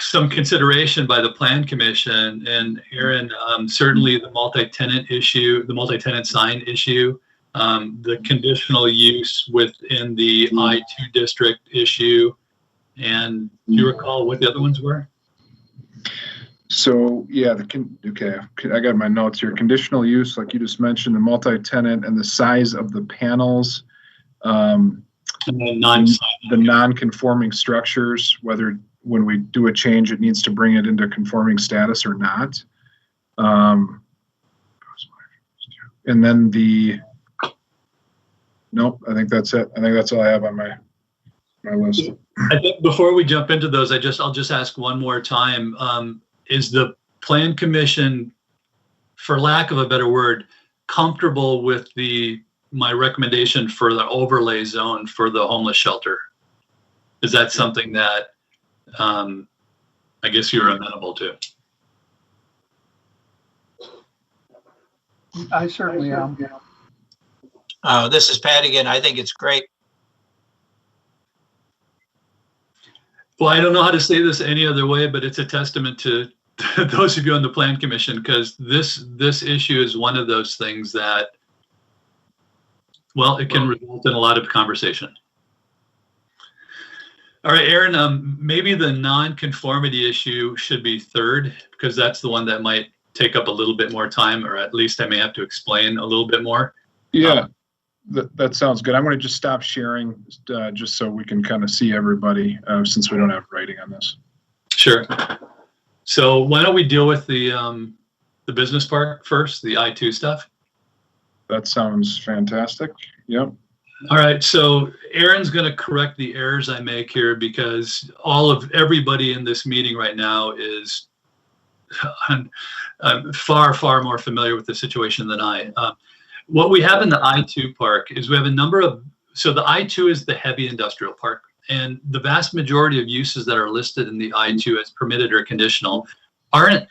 some consideration by the Plan Commission. And Aaron, certainly the multi-tenant issue, the multi-tenant sign issue, the conditional use within the I-2 district issue. And do you recall what the other ones were? So yeah, okay, I got my notes here. Conditional use, like you just mentioned, the multi-tenant and the size of the panels, and the non-conforming structures, whether when we do a change, it needs to bring it into conforming status or not. And then nope, I think that's it. I think that's all I have on my list. I think before we jump into those, I'll just ask one more time. Is the Plan Commission, for lack of a better word, comfortable with my recommendation for the overlay zone for the homeless shelter? Is that something that I guess you're amenable to? I certainly am. This is Pat again. I think it's great. Well, I don't know how to say this any other way, but it's a testament to those of you on the Plan Commission, because this issue is one of those things that, well, it can result in a lot of conversation. All right, Aaron, maybe the non-conformity issue should be third, because that's the one that might take up a little bit more time, or at least I may have to explain a little bit more. Yeah, that sounds good. I'm going to just stop sharing just so we can kind of see everybody since we don't have writing on this. Sure. So why don't we deal with the business park first, the I-2 stuff? That sounds fantastic. Yep. All right, so Aaron's going to correct the errors I make here, because everybody in this meeting right now is far, far more familiar with the situation than I. What we have in the I-2 park is we have a number of, so the I-2 is the heavy industrial park, and the vast majority of uses that are listed in the I-2 as permitted or conditional are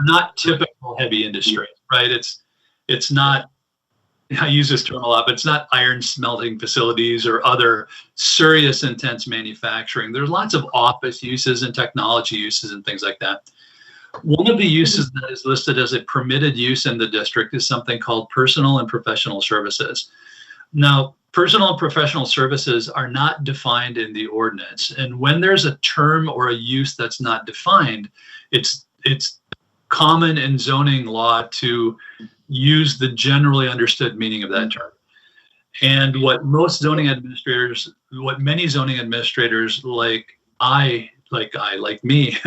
not typical heavy industry, right? It's not, I use this term a lot, but it's not iron smelting facilities or other serious intense manufacturing. There's lots of office uses and technology uses and things like that. One of the uses that is listed as a permitted use in the district is something called personal and professional services. Now, personal and professional services are not defined in the ordinance. And when there's a term or a use that's not defined, it's common in zoning law to use the generally understood meaning of that term. And what many zoning administrators like me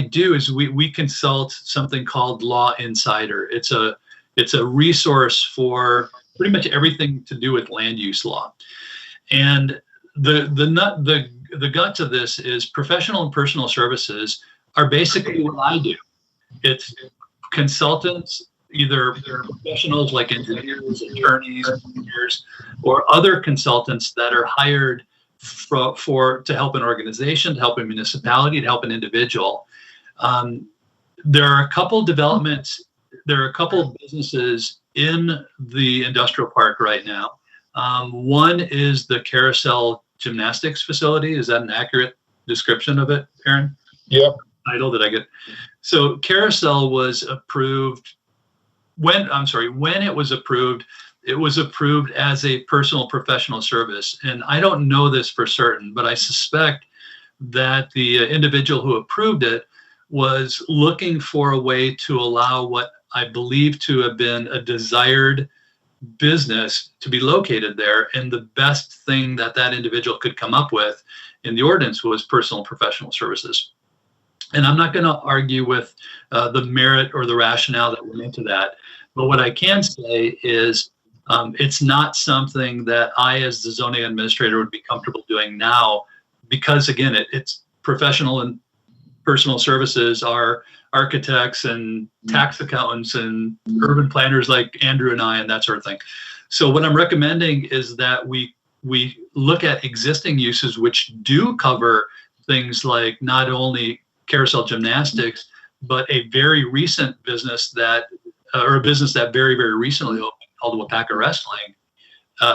do is we consult something called Law Insider. It's a resource for pretty much everything to do with land use law. And the guts of this is professional and personal services are basically what I do. It's consultants, either they're professionals like engineers, attorneys, engineers, or other consultants that are hired to help an organization, to help a municipality, to help an individual. There are a couple developments, there are a couple businesses in the industrial park right now. One is the Carousel Gymnastics Facility. Is that an accurate description of it, Aaron? Yep. Title did I get? So Carousel was approved when it was approved as a personal professional service. And I don't know this for certain, but I suspect that the individual who approved it was looking for a way to allow what I believe to have been a desired business to be located there. And the best thing that individual could come up with in the ordinance was personal and professional services. And I'm not going to argue with the merit or the rationale that went into that. But what I can say is it's not something that I, as the zoning administrator, would be comfortable doing now because again, it's professional and personal services are architects and tax accountants and urban planners like Andrew and I and that sort of thing. So what I'm recommending is that we look at existing uses which do cover things like not only carousel gymnastics, but a very recent business that, or a business that very, very recently opened called Waupaca Wrestling.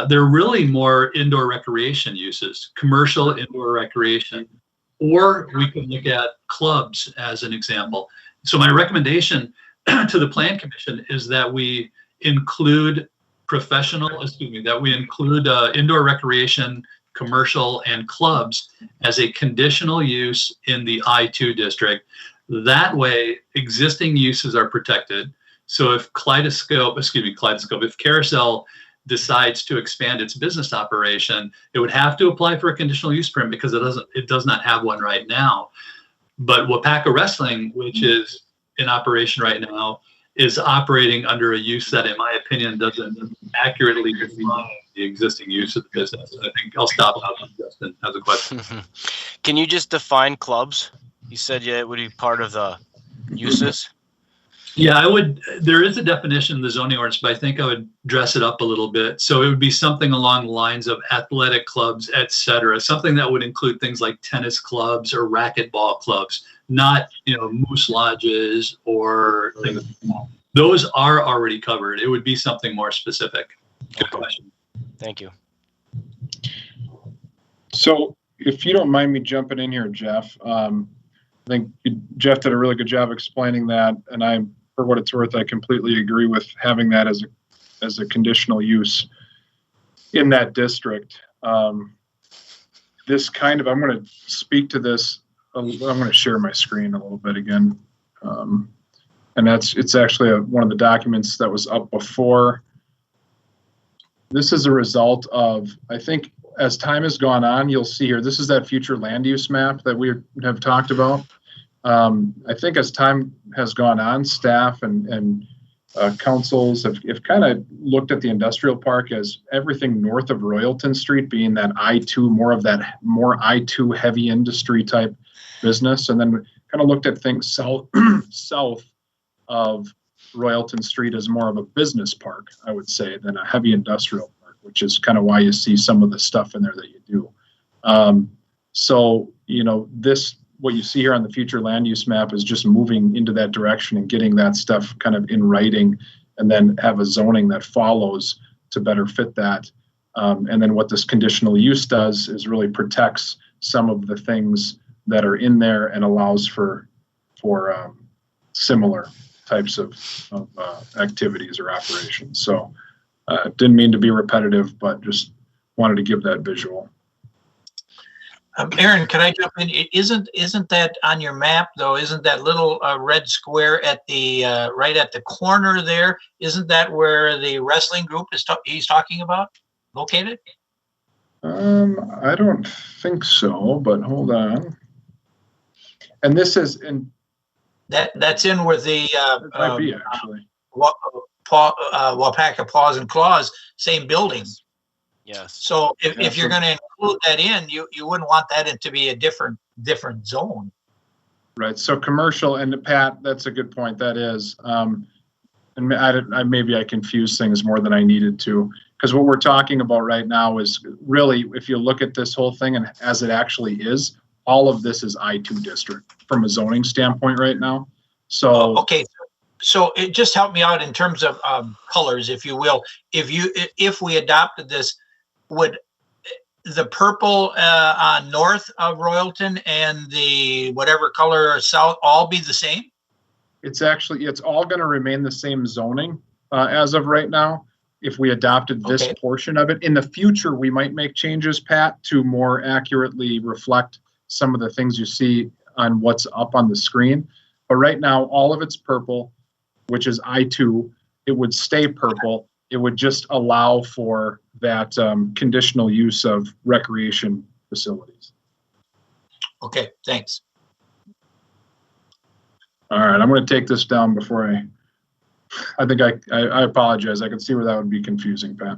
They're really more indoor recreation uses, commercial indoor recreation, or we could look at clubs as an example. So my recommendation to the Plan Commission is that we include indoor recreation, commercial, and clubs as a conditional use in the I-2 district. That way, existing uses are protected. So if if Carousel decides to expand its business operation, it would have to apply for a conditional use permit because it does not have one right now. But Waupaca Wrestling, which is in operation right now, is operating under a use that, in my opinion, doesn't accurately define the existing use of the business. And I think I'll stop now. Justin has a question. Can you just define clubs? You said it would be part of the uses. Yeah, I would. There is a definition in the zoning ordinance, but I think I would dress it up a little bit. So it would be something along the lines of athletic clubs, etc. Something that would include things like tennis clubs or racquetball clubs, not moose lodges or things like that. Those are already covered. It would be something more specific. Good question. Thank you. So if you don't mind me jumping in here, Jeff, I think Jeff did a really good job explaining that, and for what it's worth, I completely agree with having that as a conditional use in that district. I'm going to speak to this. I'm going to share my screen a little bit again, and it's actually one of the documents that was up before. This is a result of, I think, as time has gone on, you'll see here. This is that future land use map that we have talked about. I think as time has gone on, staff and councils have kind of looked at the industrial park as everything north of Royalton Street being that I-2, more I-2 heavy industry type business. And then kind of looked at things south of Royalton Street as more of a business park, I would say, than a heavy industrial park, which is kind of why you see some of the stuff in there that you do. What you see here on the future land use map is just moving into that direction and getting that stuff kind of in writing, and then have a zoning that follows to better fit that. And then what this conditional use does is really protects some of the things that are in there and allows for similar types of activities or operations. So didn't mean to be repetitive, but just wanted to give that visual. Aaron, can I jump in? Isn't that on your map though? Isn't that little red square at the right at the corner there? Isn't that where the wrestling group he's talking about located? I don't think so, but hold on. And this is in that's in where the it might be actually Waupaca Paws and Claws, same building. Yes. So if you're going to include that in, you wouldn't want that to be a different zone. Right. So commercial, and Pat, that's a good point. That is, and maybe I confused things more than I needed to, because what we're talking about right now is really, if you look at this whole thing and as it actually is, all of this is I-2 district from a zoning standpoint right now. So okay. So it just helped me out in terms of colors, if you will. If we adopted this, would the purple north of Royalton and the whatever color south all be the same? It's all going to remain the same zoning as of right now. If we adopted this portion of it in the future, we might make changes, Pat, to more accurately reflect some of the things you see on what's up on the screen. But right now, all of it's purple, which is I-2. It would stay purple. It would just allow for that conditional use of recreation facilities. Okay, thanks. All right, I'm going to take this down before I think I apologize. I can see where that would be confusing, Pat.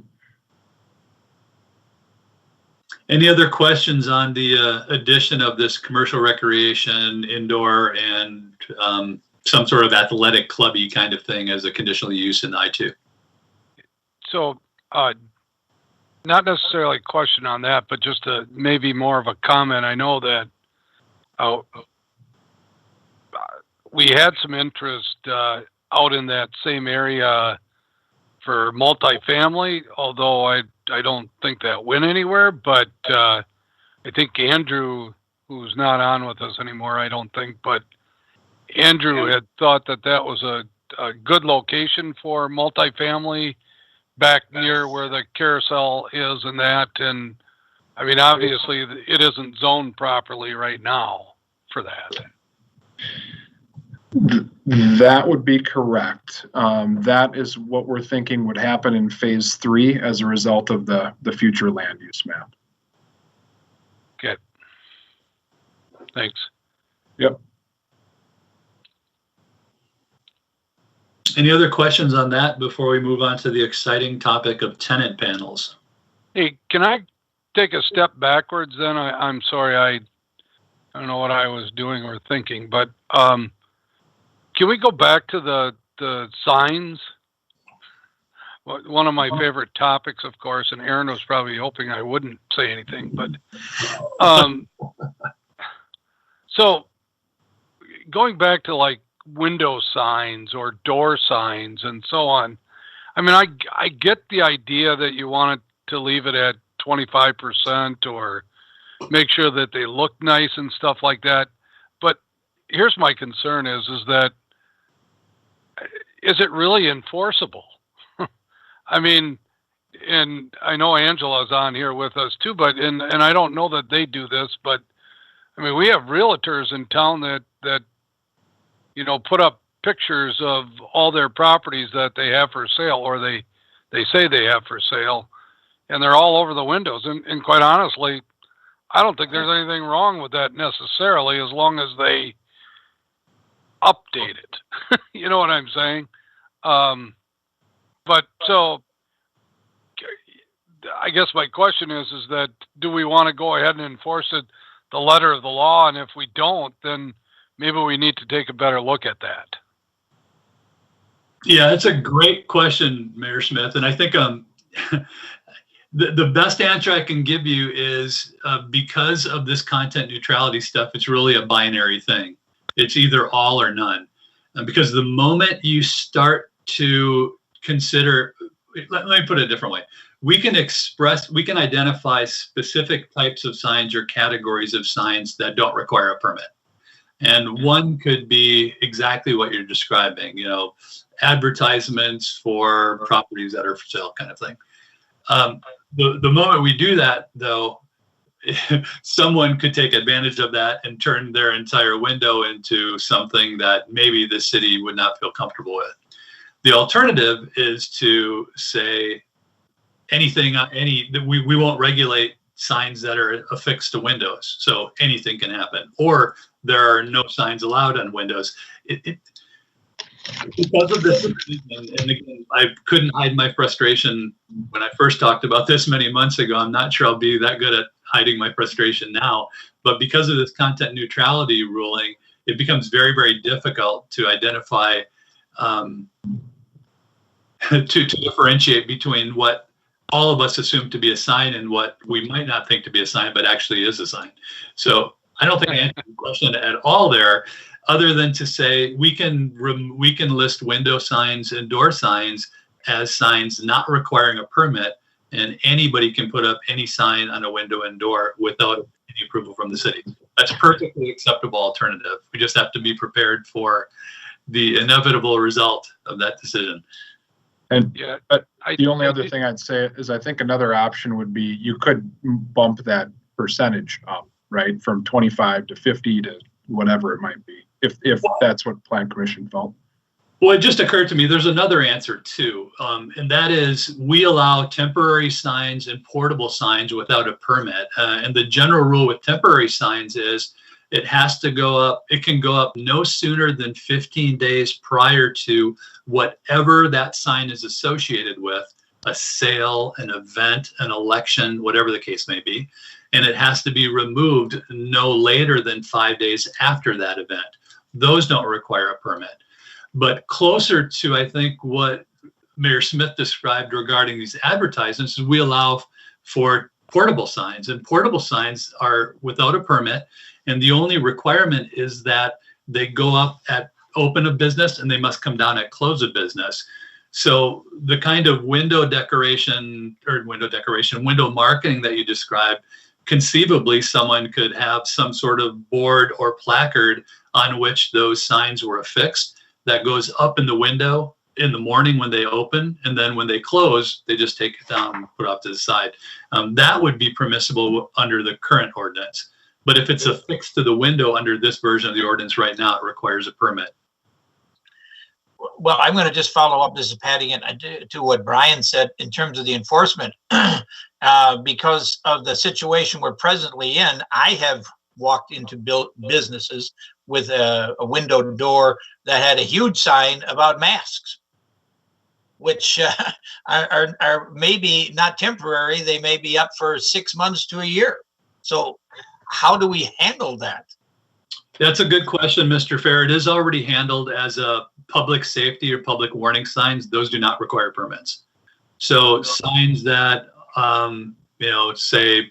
Any other questions on the addition of this commercial recreation, indoor, and some sort of athletic clubby kind of thing as a conditional use in I-2? So, not necessarily a question on that, but just maybe more of a comment. I know that we had some interest out in that same area for multifamily, although I don't think that went anywhere. But I think Andrew, who's not on with us anymore, I don't think, but Andrew had thought that that was a good location for multifamily back near where the carousel is and that. And I mean, obviously it isn't zoned properly right now for that. That would be correct. That is what we're thinking would happen in phase 3 as a result of the future land use map. Okay. Thanks. Yep. Any other questions on that before we move on to the exciting topic of tenant panels? Hey, can I take a step backwards then? I'm sorry, I don't know what I was doing or thinking, but can we go back to the signs? One of my favorite topics, of course, and Aaron was probably hoping I wouldn't say anything, but so going back to like window signs or door signs and so on. I mean, I get the idea that you want to leave it at 25% or make sure that they look nice and stuff like that. But here's my concern is that, is it really enforceable? I mean, and I know Angela's on here with us too, but, and I don't know that they do this, but I mean, we have realtors in town that, you know, put up pictures of all their properties that they have for sale, or they say they have for sale, and they're all over the windows. And quite honestly, I don't think there's anything wrong with that necessarily, as long as they update it. You know what I'm saying? But so I guess my question is that do we want to go ahead and enforce it, the letter of the law? And if we don't, then maybe we need to take a better look at that. Yeah, it's a great question, Mayor Smith. And I think the best answer I can give you is because of this content neutrality stuff, it's really a binary thing. It's either all or none. Because the moment you start to consider, let me put it a different way. We can identify specific types of signs or categories of signs that don't require a permit. And one could be exactly what you're describing, you know, advertisements for properties that are for sale kind of thing. The moment we do that, though, someone could take advantage of that and turn their entire window into something that maybe the city would not feel comfortable with. The alternative is to say anything, we won't regulate signs that are affixed to windows, so anything can happen, or there are no signs allowed on windows. Because of this, and again, I couldn't hide my frustration when I first talked about this many months ago. I'm not sure I'll be that good at hiding my frustration now, but because of this content neutrality ruling, it becomes very, very difficult to identify, to differentiate between what all of us assume to be a sign and what we might not think to be a sign, but actually is a sign. So I don't think I answered the question at all there, other than to say we can list window signs and door signs as signs not requiring a permit, and anybody can put up any sign on a window and door without any approval from the city. That's a perfectly acceptable alternative. We just have to be prepared for the inevitable result of that decision. And Yeah, the only other thing I'd say is I think another option would be you could bump that percentage up, right, from 25 to 50 to whatever it might be, if that's what Plan Commission felt. Well, it just occurred to me there's another answer too, and that is we allow temporary signs and portable signs without a permit. And the general rule with temporary signs is it has to go up. It can go up no sooner than 15 days prior to whatever that sign is associated with a sale, an event, an election, whatever the case may be. And it has to be removed no later than 5 days after that event. Those don't require a permit. But closer to, I think, what Mayor Smith described regarding these advertisements is we allow for portable signs, and portable signs are without a permit. And the only requirement is that they go up at open of business and they must come down at close of business. So the kind of window marketing that you described, conceivably someone could have some sort of board or placard on which those signs were affixed that goes up in the window in the morning when they open, and then when they close, they just take it down and put it off to the side. That would be permissible under the current ordinance. But if it's affixed to the window under this version of the ordinance right now, it requires a permit. Well, I'm going to just follow up, this is Patty, and to what Brian said in terms of the enforcement. Because of the situation we're presently in, I have walked into businesses with a window door that had a huge sign about masks, which are maybe not temporary. They may be up for 6 months to a year. So how do we handle that? That's a good question, Mr. Fair. It is already handled as a public safety or public warning signs. Those do not require permits. So signs that, say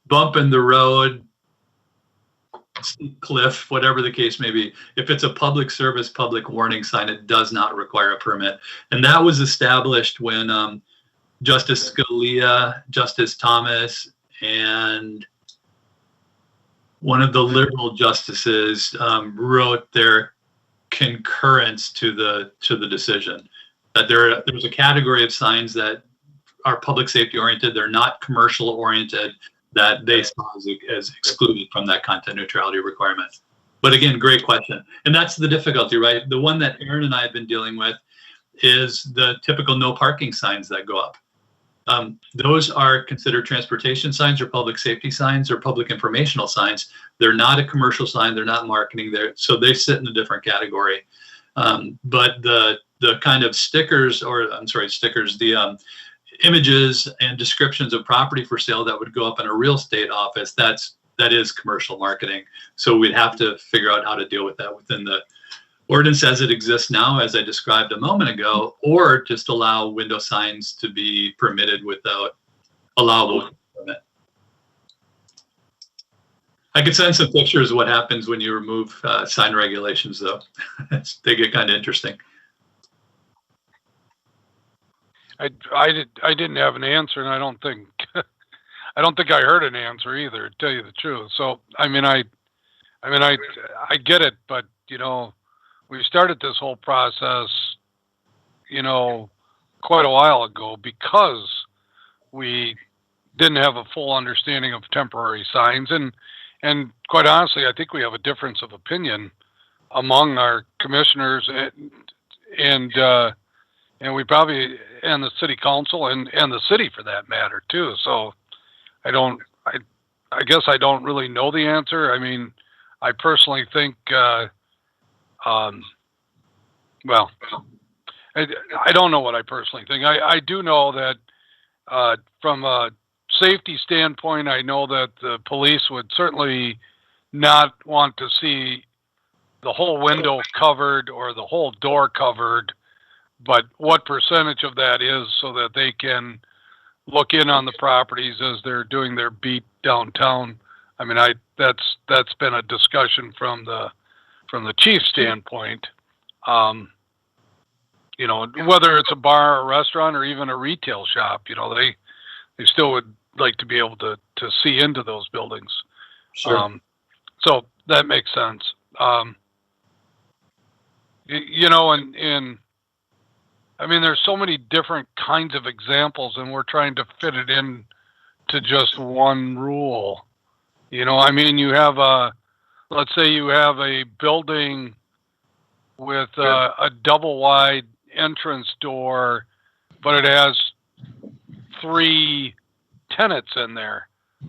bump in the road, steep cliff, whatever the case may be. If it's a public service, public warning sign, it does not require a permit. And that was established when Justice Scalia, Justice Thomas, and one of the liberal justices wrote their concurrence to the decision that there's a category of signs that are public safety oriented, they're not commercial oriented, that they saw as excluded from that content neutrality requirement. But again, great question. And that's the difficulty, right? The one that Aaron and I have been dealing with is the typical no parking signs that go up. Those are considered transportation signs or public safety signs or public informational signs. They're not a commercial sign. They're not marketing. So they sit in a different category. But the kind of the images and descriptions of property for sale that would go up in a real estate office, that is commercial marketing. So we'd have to figure out how to deal with that within the ordinance as it exists now, as I described a moment ago, or just allow window signs to be permitted without allowable permit. I could send some pictures of what happens when you remove sign regulations, though. They get kind of interesting. I didn't have an answer, and I don't think I heard an answer either, to tell you the truth. So I get it, but we started this whole process, quite a while ago because we didn't have a full understanding of temporary signs, and quite honestly, I think we have a difference of opinion among our commissioners and we probably, and the city council and the city for that matter too. So I guess I don't really know the answer. I mean, I personally think, I don't know what I personally think. I do know that from a safety standpoint, I know that the police would certainly not want to see the whole window covered or the whole door covered, but what percentage of that is so that they can look in on the properties as they're doing their beat downtown. I mean, that's been a discussion from the chief's standpoint. Whether it's a bar, a restaurant, or even a retail shop, they still would like to be able to see into those buildings. Sure. So that makes sense. There's so many different kinds of examples, and we're trying to fit it in to just one rule. You have let's say you have a building with a double wide entrance door, but it has 3 tenants in there.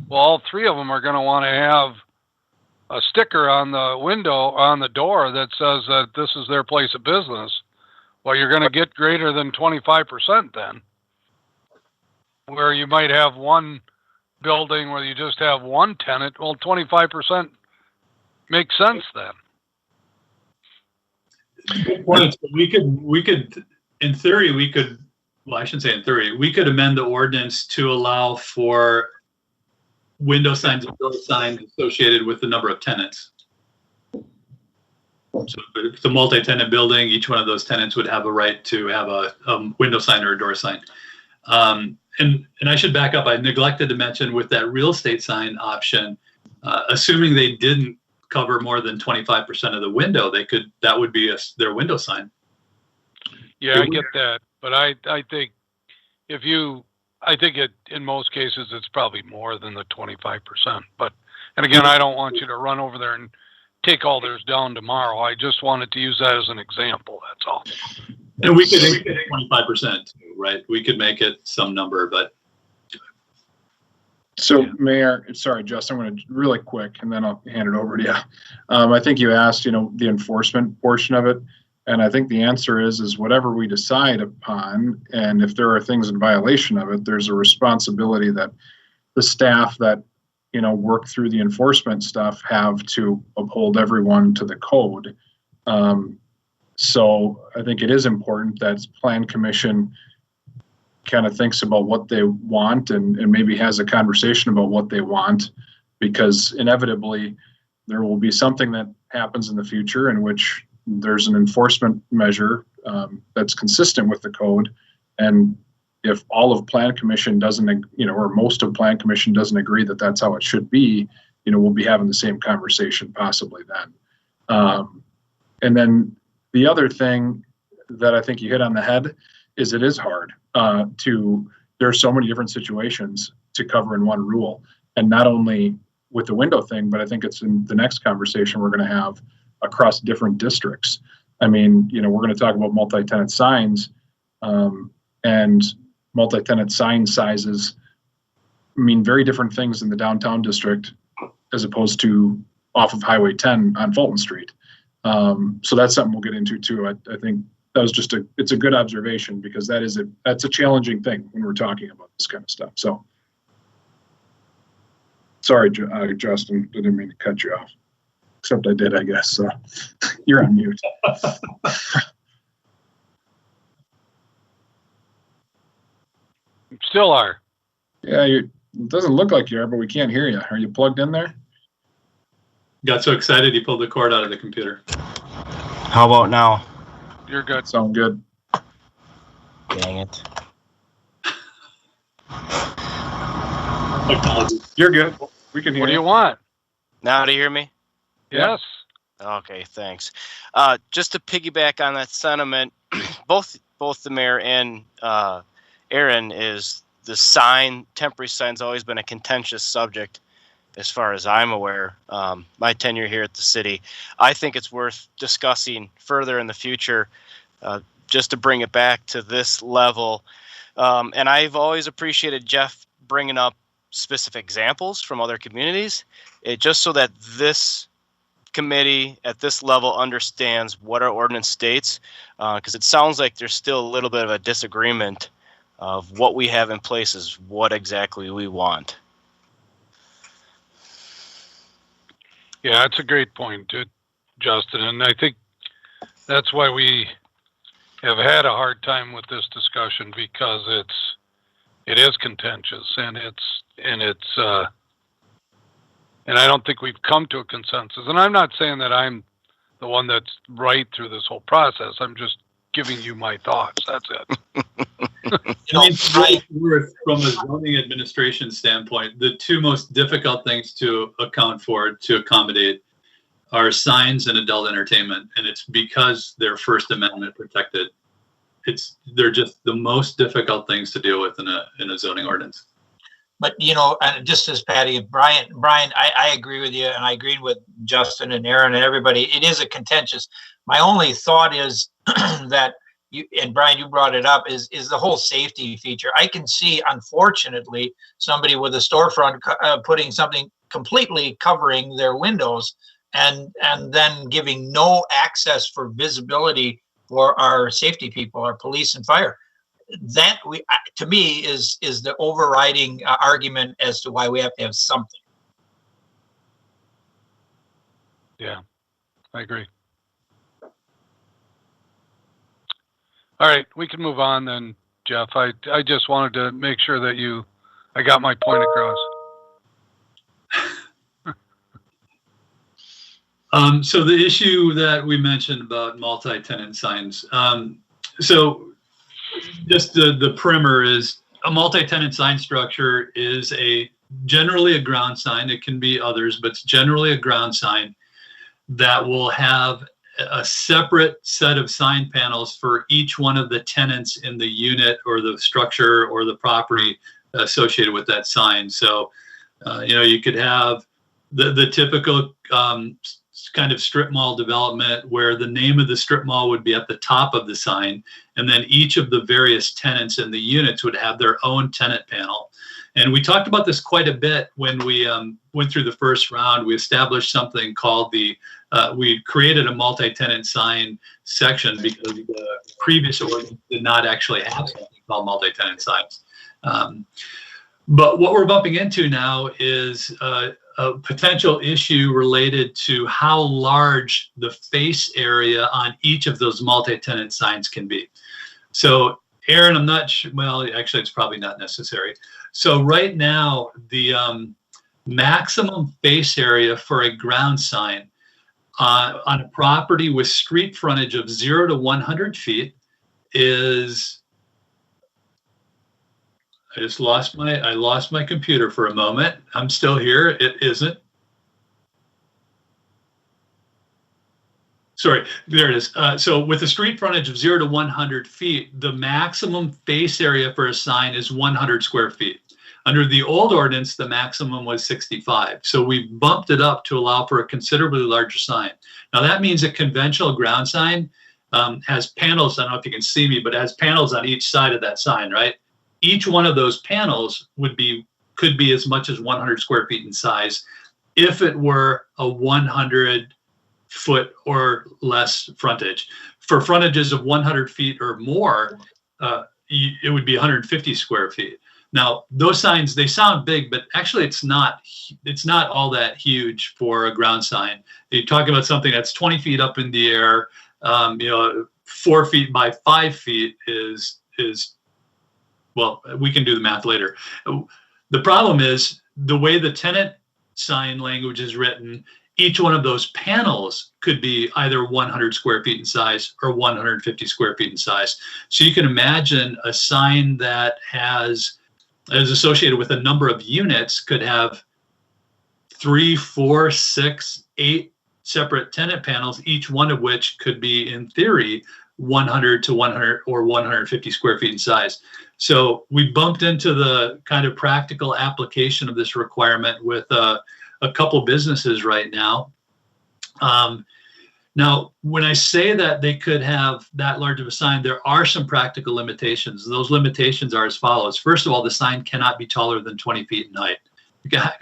Well, all 3 of them are going to want to have a sticker on the window, on the door, that says that this is their place of business. Well, you're going to get greater than 25% then, where you might have one building where you just have one tenant. Well, 25% makes sense then. Good point. We could, in theory, well, I shouldn't say in theory, we could amend the ordinance to allow for window signs and door signs associated with the number of tenants. So if it's a multi-tenant building, each one of those tenants would have a right to have a window sign or a door sign. And I should back up. I neglected to mention with that real estate sign option, assuming they didn't cover more than 25% of the window, that would be their window sign. Yeah, I get that, but I think in most cases it's probably more than the 25%. But and again, I don't want you to run over there and take all theirs down tomorrow. I just wanted to use that as an example. That's all. And we could 25%, right? We could make it some number, but. So, yeah. Mayor, sorry, Justin, I'm going to really quick, and then I'll hand it over to you. I think you asked, the enforcement portion of it, and I think the answer is whatever we decide upon, and if there are things in violation of it, there's a responsibility that the staff that, work through the enforcement stuff have to uphold everyone to the code. So I think it is important that Plan Commission kind of thinks about what they want and maybe has a conversation about what they want, because inevitably there will be something that happens in the future in which there's an enforcement measure that's consistent with the code. And if all of Plan Commission doesn't, or most of Plan Commission doesn't agree that that's how it should be, we'll be having the same conversation possibly then. And then the other thing that I think you hit on the head is it is hard there are so many different situations to cover in one rule, and not only with the window thing, but I think it's in the next conversation we're going to have across different districts. I mean, we're going to talk about multi-tenant signs, and multi-tenant sign sizes mean very different things in the downtown district as opposed to off of Highway 10 on Fulton Street. So that's something we'll get into too. I think that was it's a good observation, because that's a challenging thing when we're talking about this kind of stuff. So sorry, Justin, I didn't mean to cut you off, except I did, I guess. So you're on mute. Still are. Yeah, it doesn't look like you are, but we can't hear you. Are you plugged in there? Got so excited he pulled the cord out of the computer. How about now? You're good. Sound good. Dang it. You're good. We can hear you. What do you want? Now to hear me? Yes. Okay, thanks. Just to piggyback on that sentiment, both the mayor and Aaron, is the temporary sign's always been a contentious subject as far as I'm aware. My tenure here at the city, I think it's worth discussing further in the future, just to bring it back to this level. And I've always appreciated Jeff bringing up specific examples from other communities, just so that this committee at this level understands what our ordinance states, because it sounds like there's still a little bit of a disagreement of what we have in place is what exactly we want. Yeah, that's a great point, Justin. And I think that's why we have had a hard time with this discussion, because it is contentious, and I don't think we've come to a consensus. And I'm not saying that I'm the one that's right through this whole process. I'm just giving you my thoughts. That's it. From a zoning administration standpoint, the two most difficult things to account for, to accommodate, are signs and adult entertainment. And it's because they're First Amendment protected. They're just the most difficult things to deal with in a zoning ordinance. But, and just as Patty and Brian, I agree with you, and I agreed with Justin and Aaron and everybody. It is a contentious. My only thought is that Brian, you brought it up, is the whole safety feature. I can see, unfortunately, somebody with a storefront putting something completely covering their windows and then giving no access for visibility for our safety people, our police and fire. That to me is the overriding argument as to why we have to have something. Yeah, I agree. All right, we can move on then, Jeff. I just wanted to make sure that I got my point across. So the issue that we mentioned about multi-tenant signs. So just the primer is a multi-tenant sign structure is generally a ground sign. It can be others, but it's generally a ground sign that will have a separate set of sign panels for each one of the tenants in the unit or the structure or the property associated with that sign. So, you could have the typical kind of strip mall development where the name of the strip mall would be at the top of the sign, and then each of the various tenants in the units would have their own tenant panel. And we talked about this quite a bit when we went through the first round. We established something called we created a multi-tenant sign section because the previous ordinance did not actually have something called multi-tenant signs. But what we're bumping into now is a potential issue related to how large the face area on each of those multi-tenant signs can be. So, Aaron, I'm not sure, well, actually, it's probably not necessary. So right now, the maximum face area for a ground sign on a property with street frontage of 0 to 100 feet is, I lost my computer for a moment. I'm still here. It isn't. Sorry, there it is. So with a street frontage of 0 to 100 feet, the maximum face area for a sign is 100 square feet. Under the old ordinance, the maximum was 65. So we bumped it up to allow for a considerably larger sign. Now that means a conventional ground sign has panels. I don't know if you can see me, but it has panels on each side of that sign, right? Each one of those panels could be as much as 100 square feet in size if it were a 100 foot or less frontage. For frontages of 100 feet or more, it would be 150 square feet. Now, those signs, they sound big, but actually it's not all that huge for a ground sign. You're talking about something that's 20 feet up in the air, 4 feet by 5 feet is, well, we can do the math later. The problem is the way the tenant sign language is written, each one of those panels could be either 100 square feet in size or 150 square feet in size. So you can imagine a sign that is associated with a number of units could have 3, 4, 6, 8 separate tenant panels, each one of which could be, in theory, 100 to 100 or 150 square feet in size. So we bumped into the kind of practical application of this requirement with a couple businesses right now. Now, when I say that they could have that large of a sign, there are some practical limitations. Those limitations are as follows. First of all, the sign cannot be taller than 20 feet in height.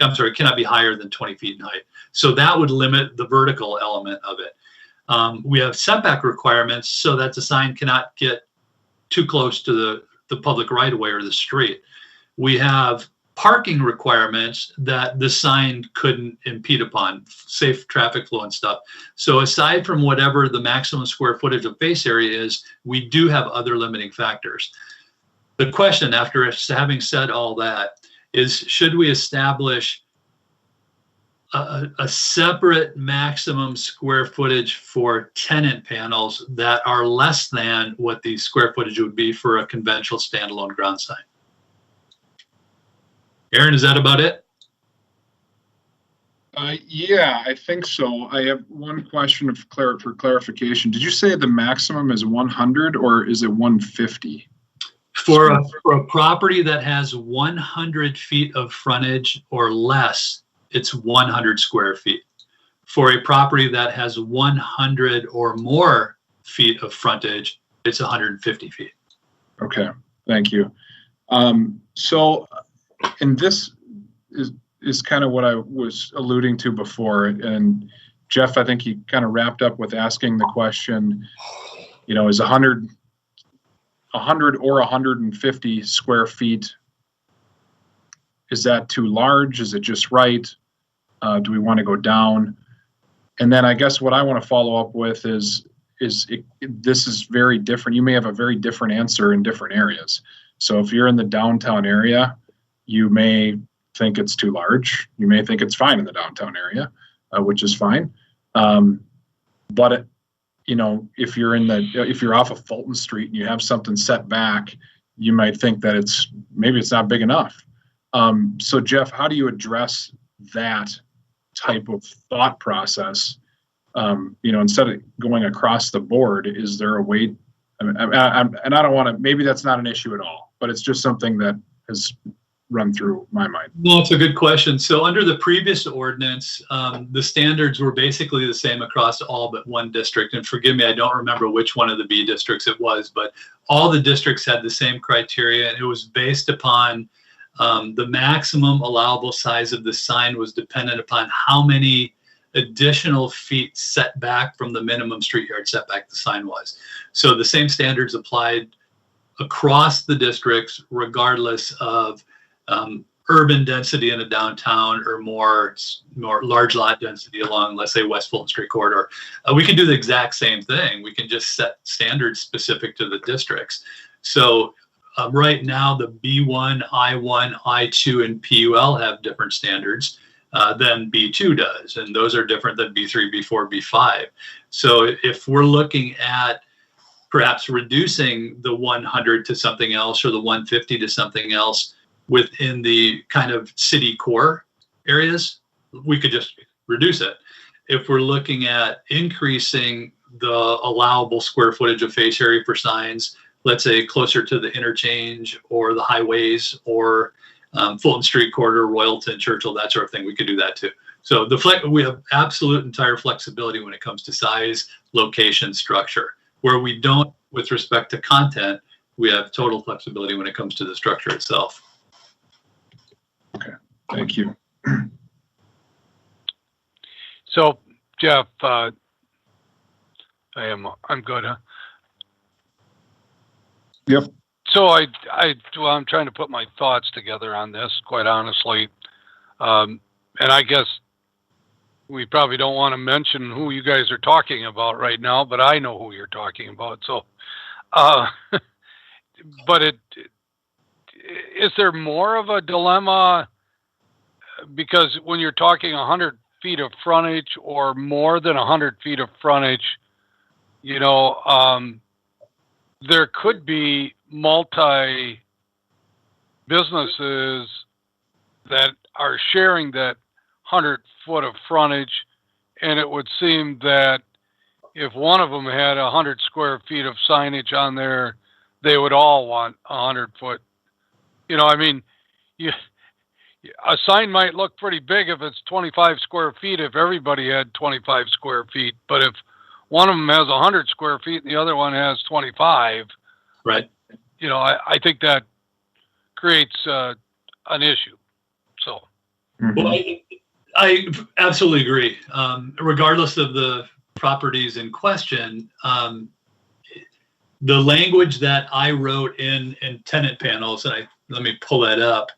I'm sorry, it cannot be higher than 20 feet in height. So that would limit the vertical element of it. We have setback requirements so that the sign cannot get too close to the public right-of-way or the street. We have parking requirements that the sign couldn't impede upon, safe traffic flow and stuff. So aside from whatever the maximum square footage of face area is, we do have other limiting factors. The question, after having said all that, is should we establish a separate maximum square footage for tenant panels that are less than what the square footage would be for a conventional standalone ground sign? Aaron, is that about it? Yeah, I think so. I have one question for clarification. Did you say the maximum is 100 or is it 150? For a property that has 100 feet of frontage or less, it's 100 square feet. For a property that has 100 or more feet of frontage, it's 150 feet. Okay, thank you. So, and this is kind of what I was alluding to before. And Jeff, I think he kind of wrapped up with asking the question, is 100 or 150 square feet, is that too large? Is it just right? Do we want to go down? And then I guess what I want to follow up with is this is very different. You may have a very different answer in different areas. So if you're in the downtown area, you may think it's too large. You may think it's fine in the downtown area, which is fine. But if you're off of Fulton Street and you have something set back, you might think that maybe it's not big enough. So Jeff, how do you address that type of thought process? Instead of going across the board, is there a way? And I don't want to. Maybe that's not an issue at all, but it's just something that has run through my mind. No, it's a good question. So under the previous ordinance, the standards were basically the same across all but one district. And forgive me, I don't remember which one of the B districts it was, but all the districts had the same criteria, and it was based upon the maximum allowable size of the sign was dependent upon how many additional feet set back from the minimum street yard setback the sign was. So the same standards applied across the districts, regardless of urban density in a downtown or more large lot density along, let's say, West Fulton Street corridor. We can do the exact same thing. We can just set standards specific to the districts. So right now, the B1, I1, I2, and PUL have different standards than B2 does, and those are different than B3, B4, B5. So if we're looking at perhaps reducing the 100 to something else or the 150 to something else within the kind of city core areas, we could just reduce it. If we're looking at increasing the allowable square footage of face area for signs, let's say closer to the interchange or the highways or Fulton Street corridor, Royalton, Churchill, that sort of thing, we could do that too. So we have absolute entire flexibility when it comes to size, location, structure. Where we don't, with respect to content, we have total flexibility when it comes to the structure itself. Okay, thank you. So, Jeff, I'm good, huh? Yep. So I'm trying to put my thoughts together on this, quite honestly. And I guess we probably don't want to mention who you guys are talking about right now, but I know who you're talking about. So, but is there more of a dilemma? Because when you're talking 100 feet of frontage or more than 100 feet of frontage, there could be multi businesses that are sharing that 100 foot of frontage, and it would seem that if one of them had 100 square feet of signage on there, they would all want 100 foot. A sign might look pretty big if it's 25 square feet, if everybody had 25 square feet, but if one of them has 100 square feet and the other one has 25, right? I think that creates an issue. So, well, I absolutely agree. Regardless of the properties in question, the language that I wrote in tenant panels, and let me pull that up,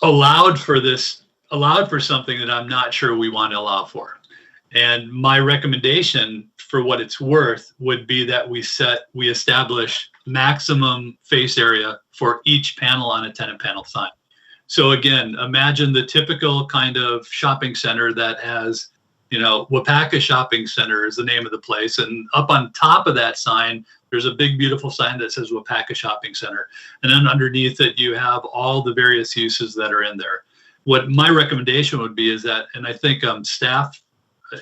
allowed for something that I'm not sure we want to allow for. And my recommendation, for what it's worth, would be that we establish maximum face area for each panel on a tenant panel sign. So again, imagine the typical kind of shopping center that has, Waupaca Shopping Center is the name of the place. And up on top of that sign, there's a big, beautiful sign that says Waupaca Shopping Center. And then underneath it, you have all the various uses that are in there. What my recommendation would be is that, and I think staff,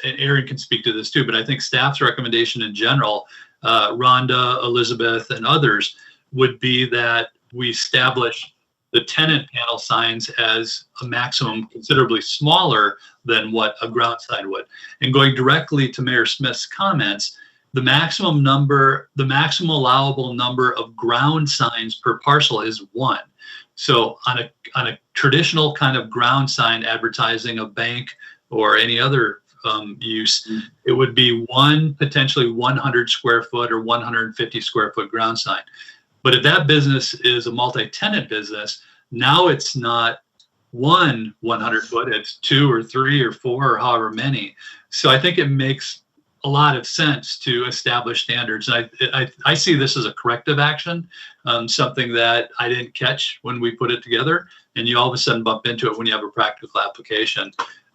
and Aaron can speak to this too, but I think staff's recommendation in general, Rhonda, Elizabeth, and others, would be that we establish the tenant panel signs as a maximum considerably smaller than what a ground sign would. And going directly to Mayor Smith's comments, the maximum allowable number of ground signs per parcel is 1. So on a traditional kind of ground sign advertising a bank or any other use, it would be one potentially 100 square foot or 150 square foot ground sign. But if that business is a multi-tenant business, now it's not one 100 foot, it's 2 or 3 or 4 or however many. So I think it makes a lot of sense to establish standards. And I see this as a corrective action, something that I didn't catch when we put it together, and you all of a sudden bump into it when you have a practical application.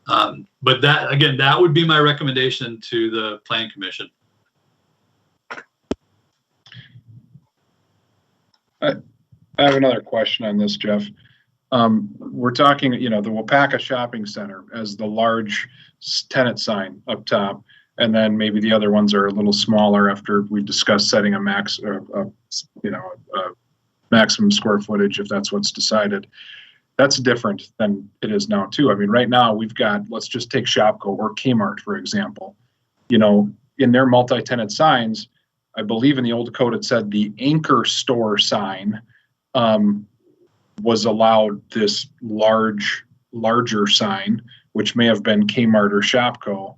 But that, again, that would be my recommendation to the Plan Commission. I have another question on this, Jeff. We're talking, the Waupaca Shopping Center as the large tenant sign up top, and then maybe the other ones are a little smaller after we've discussed setting a maximum square footage if that's what's decided. That's different than it is now too. I mean, right now we've got, let's just take Shopko or Kmart, for example. In their multi-tenant signs, I believe in the old code it said the anchor store sign was allowed this larger sign, which may have been Kmart or Shopko.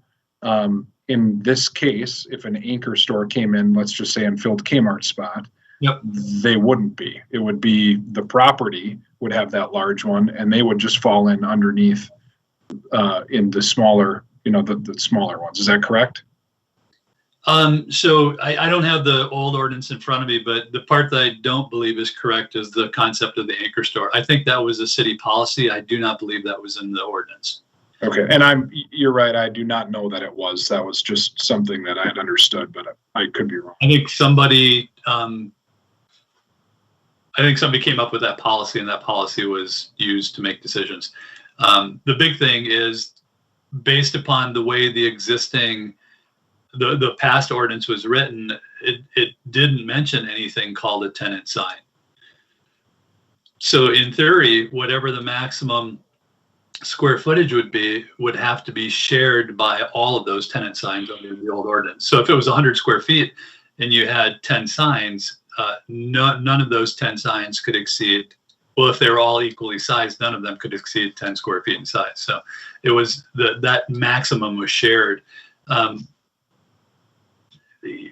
In this case, if an anchor store came in, let's just say, and filled Kmart's spot, yep, they wouldn't be. It would be the property would have that large one, and they would just fall in underneath in the smaller, the smaller ones. Is that correct? So I don't have the old ordinance in front of me, but the part that I don't believe is correct is the concept of the anchor store. I think that was a city policy. I do not believe that was in the ordinance. Okay, and you're right. I do not know that it was. That was just something that I had understood, but I could be wrong. I think somebody came up with that policy, and that policy was used to make decisions. The big thing is, based upon the way the existing the past ordinance was written, it didn't mention anything called a tenant sign. So in theory, whatever the maximum square footage would have to be shared by all of those tenant signs under the old ordinance. So if it was 100 square feet and you had 10 signs, none of those 10 signs could exceed, well, if they were all equally sized, none of them could exceed 10 square feet in size. So it was that maximum was shared.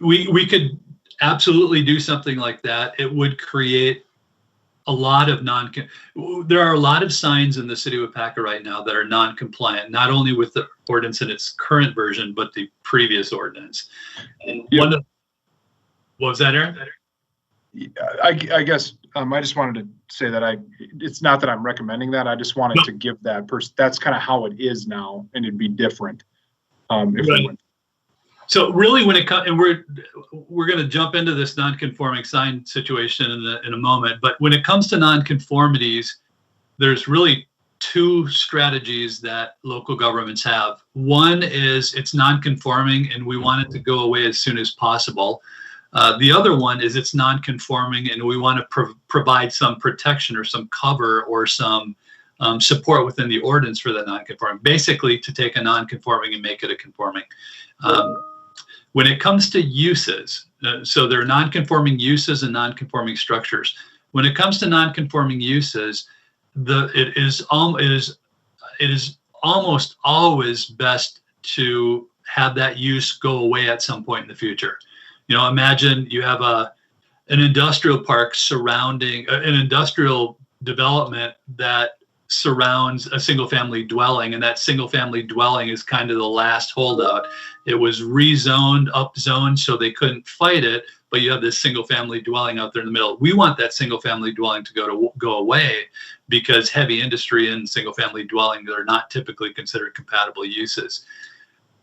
We could absolutely do something like that. It would create a lot of there are a lot of signs in the city of Waupaca right now that are non-compliant, not only with the ordinance in its current version, but the previous ordinance. And what was that, Aaron? I guess I just wanted to say that it's not that I'm recommending that. I just wanted to give that that's kind of how it is now, and it'd be different if we went. So really, when it comes, and we're going to jump into this non-conforming sign situation in a moment, but when it comes to non-conformities, there's really two strategies that local governments have. One is it's non-conforming and we want it to go away as soon as possible. The other one is it's non-conforming and we want to provide some protection or some cover or some support within the ordinance for the non-conforming, basically to take a non-conforming and make it a conforming. When it comes to uses, so there are non-conforming uses and non-conforming structures. When it comes to non-conforming uses, it is almost always best to have that use go away at some point in the future. Imagine you have an industrial park surrounding an industrial development that surrounds a single family dwelling, and that single family dwelling is kind of the last holdout. It was rezoned, upzoned, so they couldn't fight it, but you have this single family dwelling out there in the middle. We want that single family dwelling to go away because heavy industry and single family dwelling are not typically considered compatible uses.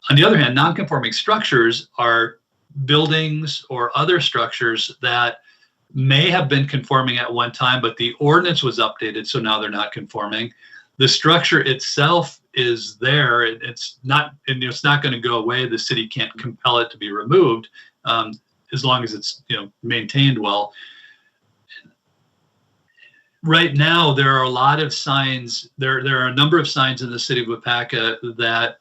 On the other hand, non-conforming structures are buildings or other structures that may have been conforming at one time, but the ordinance was updated, so now they're not conforming. The structure itself is there. It's not going to go away. The city can't compel it to be removed as long as it's maintained well. Right now, there are a lot of signs. There are a number of signs in the city of Waupaca that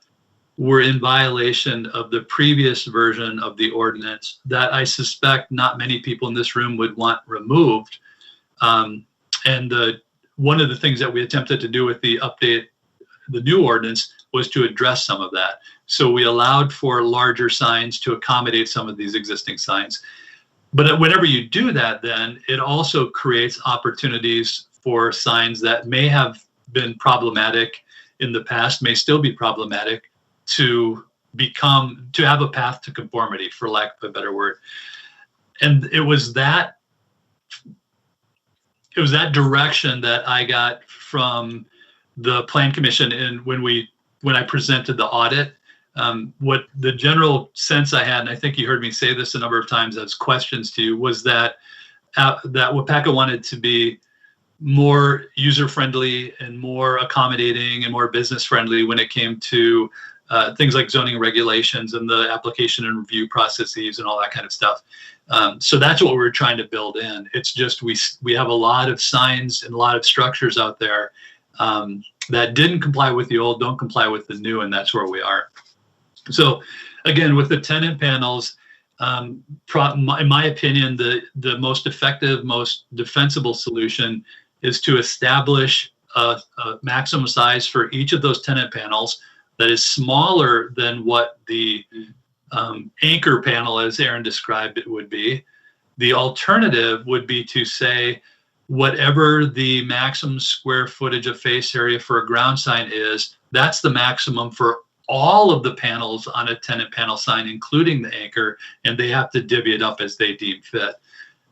were in violation of the previous version of the ordinance that I suspect not many people in this room would want removed. And one of the things that we attempted to do with the new ordinance was to address some of that. So we allowed for larger signs to accommodate some of these existing signs. But whenever you do that, then it also creates opportunities for signs that may have been problematic in the past, may still be problematic, to have a path to conformity, for lack of a better word. And it was that direction that I got from the Plan Commission when I presented the audit. What the general sense I had, and I think you heard me say this a number of times as questions to you, was that Waupaca wanted to be more user-friendly and more accommodating and more business-friendly when it came to things like zoning regulations and the application and review processes and all that kind of stuff. So that's what we're trying to build in. It's just we have a lot of signs and a lot of structures out there that didn't comply with the old, don't comply with the new, and that's where we are. So again, with the tenant panels, in my opinion, the most effective, most defensible solution is to establish a maximum size for each of those tenant panels that is smaller than what the anchor panel, as Aaron described it, would be. The alternative would be to say whatever the maximum square footage of face area for a ground sign is, that's the maximum for all of the panels on a tenant panel sign, including the anchor, and they have to divvy it up as they deem fit.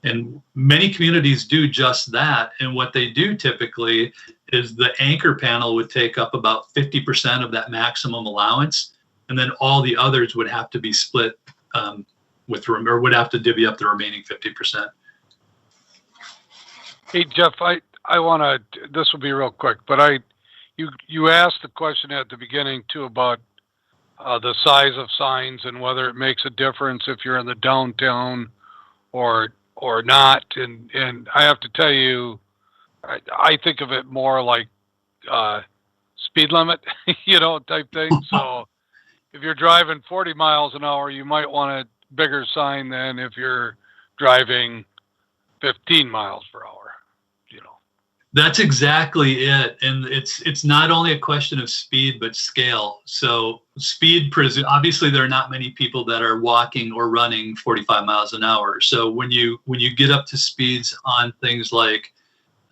And many communities do just that. And what they do typically is the anchor panel would take up about 50% of that maximum allowance, and then all the others would have to be split or would have to divvy up the remaining 50%. Hey, Jeff, I want to, this will be real quick, but you asked the question at the beginning too about the size of signs and whether it makes a difference if you're in the downtown or not. And I have to tell you, I think of it more like speed limit, type thing. So if you're driving 40 miles an hour, you might want a bigger sign than if you're driving 15 miles per hour. That's exactly it. And it's not only a question of speed, but scale. So speed, obviously there are not many people that are walking or running 45 miles an hour. So when you get up to speeds on things like,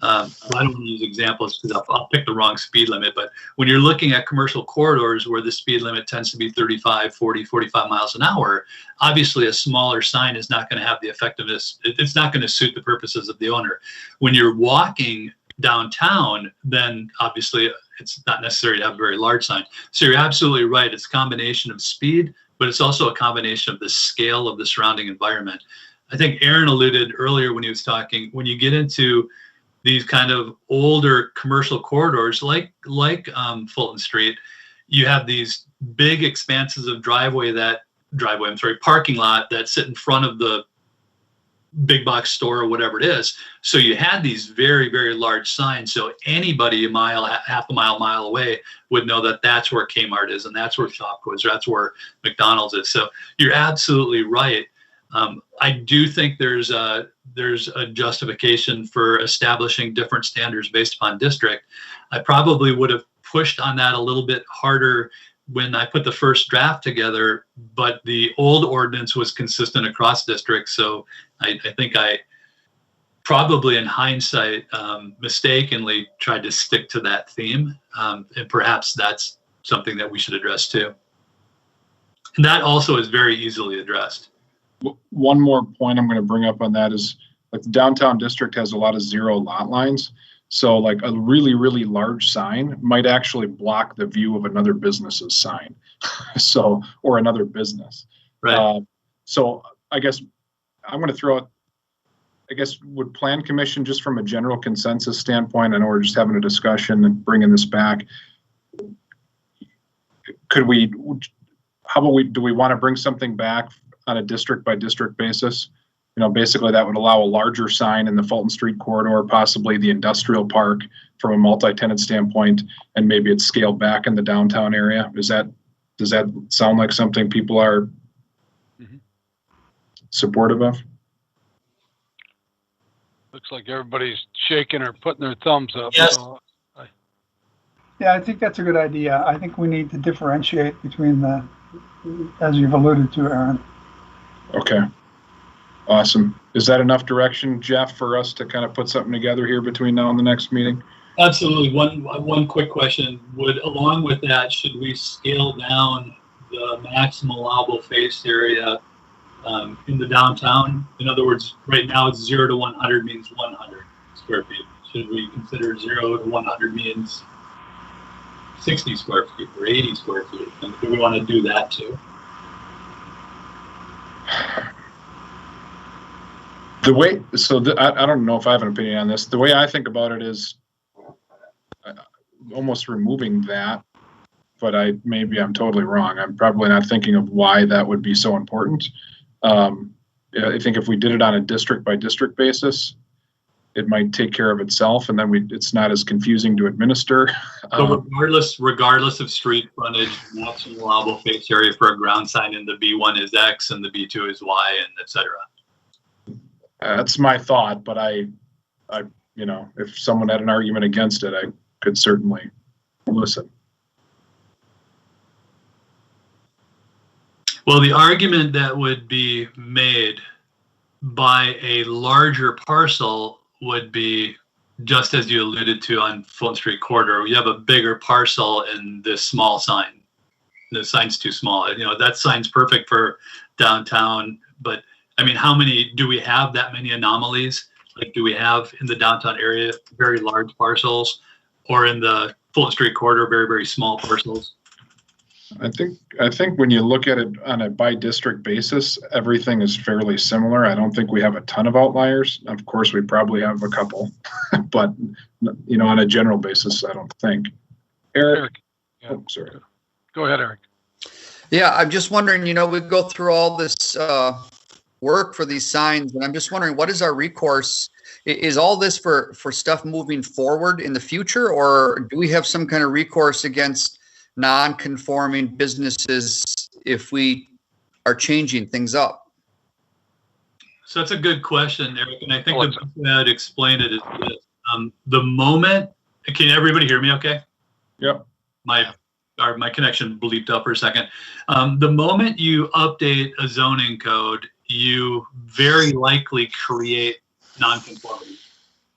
I don't want to use examples because I'll pick the wrong speed limit, but when you're looking at commercial corridors where the speed limit tends to be 35, 40, 45 miles an hour, obviously a smaller sign is not going to have the effectiveness. It's not going to suit the purposes of the owner. When you're walking downtown, then obviously it's not necessary to have a very large sign. So you're absolutely right. It's a combination of speed, but it's also a combination of the scale of the surrounding environment. I think Aaron alluded earlier when he was talking, when you get into these kind of older commercial corridors like Fulton Street, you have these big expanses of parking lot that sit in front of the big box store or whatever it is. So you had these very, very large signs. So anybody half a mile away would know that that's where Kmart is, and that's where Shopko is, or that's where McDonald's is. So you're absolutely right. I do think there's a justification for establishing different standards based upon district. I probably would have pushed on that a little bit harder when I put the first draft together, but the old ordinance was consistent across districts. So I think I probably in hindsight mistakenly tried to stick to that theme. And perhaps that's something that we should address too. And that also is very easily addressed. One more point I'm going to bring up on that is, like, the downtown district has a lot of zero lot lines. So like a really, really large sign might actually block the view of another business's sign. Or another business. Right. So I guess I'm going to throw out, would Plan Commission, just from a general consensus standpoint, I know we're just having a discussion and bringing this back. Do we want to bring something back on a district by district basis? Basically that would allow a larger sign in the Fulton Street corridor, possibly the industrial park from a multi-tenant standpoint, and maybe it's scaled back in the downtown area. Does that sound like something people are supportive of? Looks like everybody's shaking or putting their thumbs up. Yes. So Yeah, I think that's a good idea. I think we need to differentiate between as you've alluded to, Aaron. Okay. Awesome. Is that enough direction, Jeff, for us to kind of put something together here between now and the next meeting? Absolutely. One quick question. Along with that, should we scale down the maximum allowable face area in the downtown? In other words, right now it's 0 to 100 means 100 square feet. Should we consider 0 to 100 means 60 square feet or 80 square feet? And do we want to do that too? I don't know if I have an opinion on this. The way I think about it is almost removing that, but maybe I'm totally wrong. I'm probably not thinking of why that would be so important. I think if we did it on a district by district basis, it might take care of itself, and then it's not as confusing to administer. So regardless of street frontage, maximum allowable face area for a ground sign in the B1 is X and the B2 is Y, and et cetera. That's my thought, but if someone had an argument against it, I could certainly listen. Well, the argument that would be made by a larger parcel would be, just as you alluded to on Fulton Street corridor, you have a bigger parcel and this small sign. The sign's too small. That sign's perfect for downtown, but I mean, do we have that many anomalies? Like, do we have in the downtown area very large parcels, or in the Fulton Street corridor very, very small parcels? I think when you look at it on a by district basis, everything is fairly similar. I don't think we have a ton of outliers. Of course, we probably have a couple, but on a general basis, I don't think. Eric. Yeah. Oh, sorry. Go ahead, Eric. Yeah, I'm just wondering, we go through all this work for these signs, and I'm just wondering, what is our recourse? Is all this for stuff moving forward in the future, or do we have some kind of recourse against non-conforming businesses if we are changing things up? So that's a good question, Eric, and I think the best way I'd explain it is this. The moment, can everybody hear me okay? Yep. My connection bleeped up for a second. The moment you update a zoning code, you very likely create nonconformity.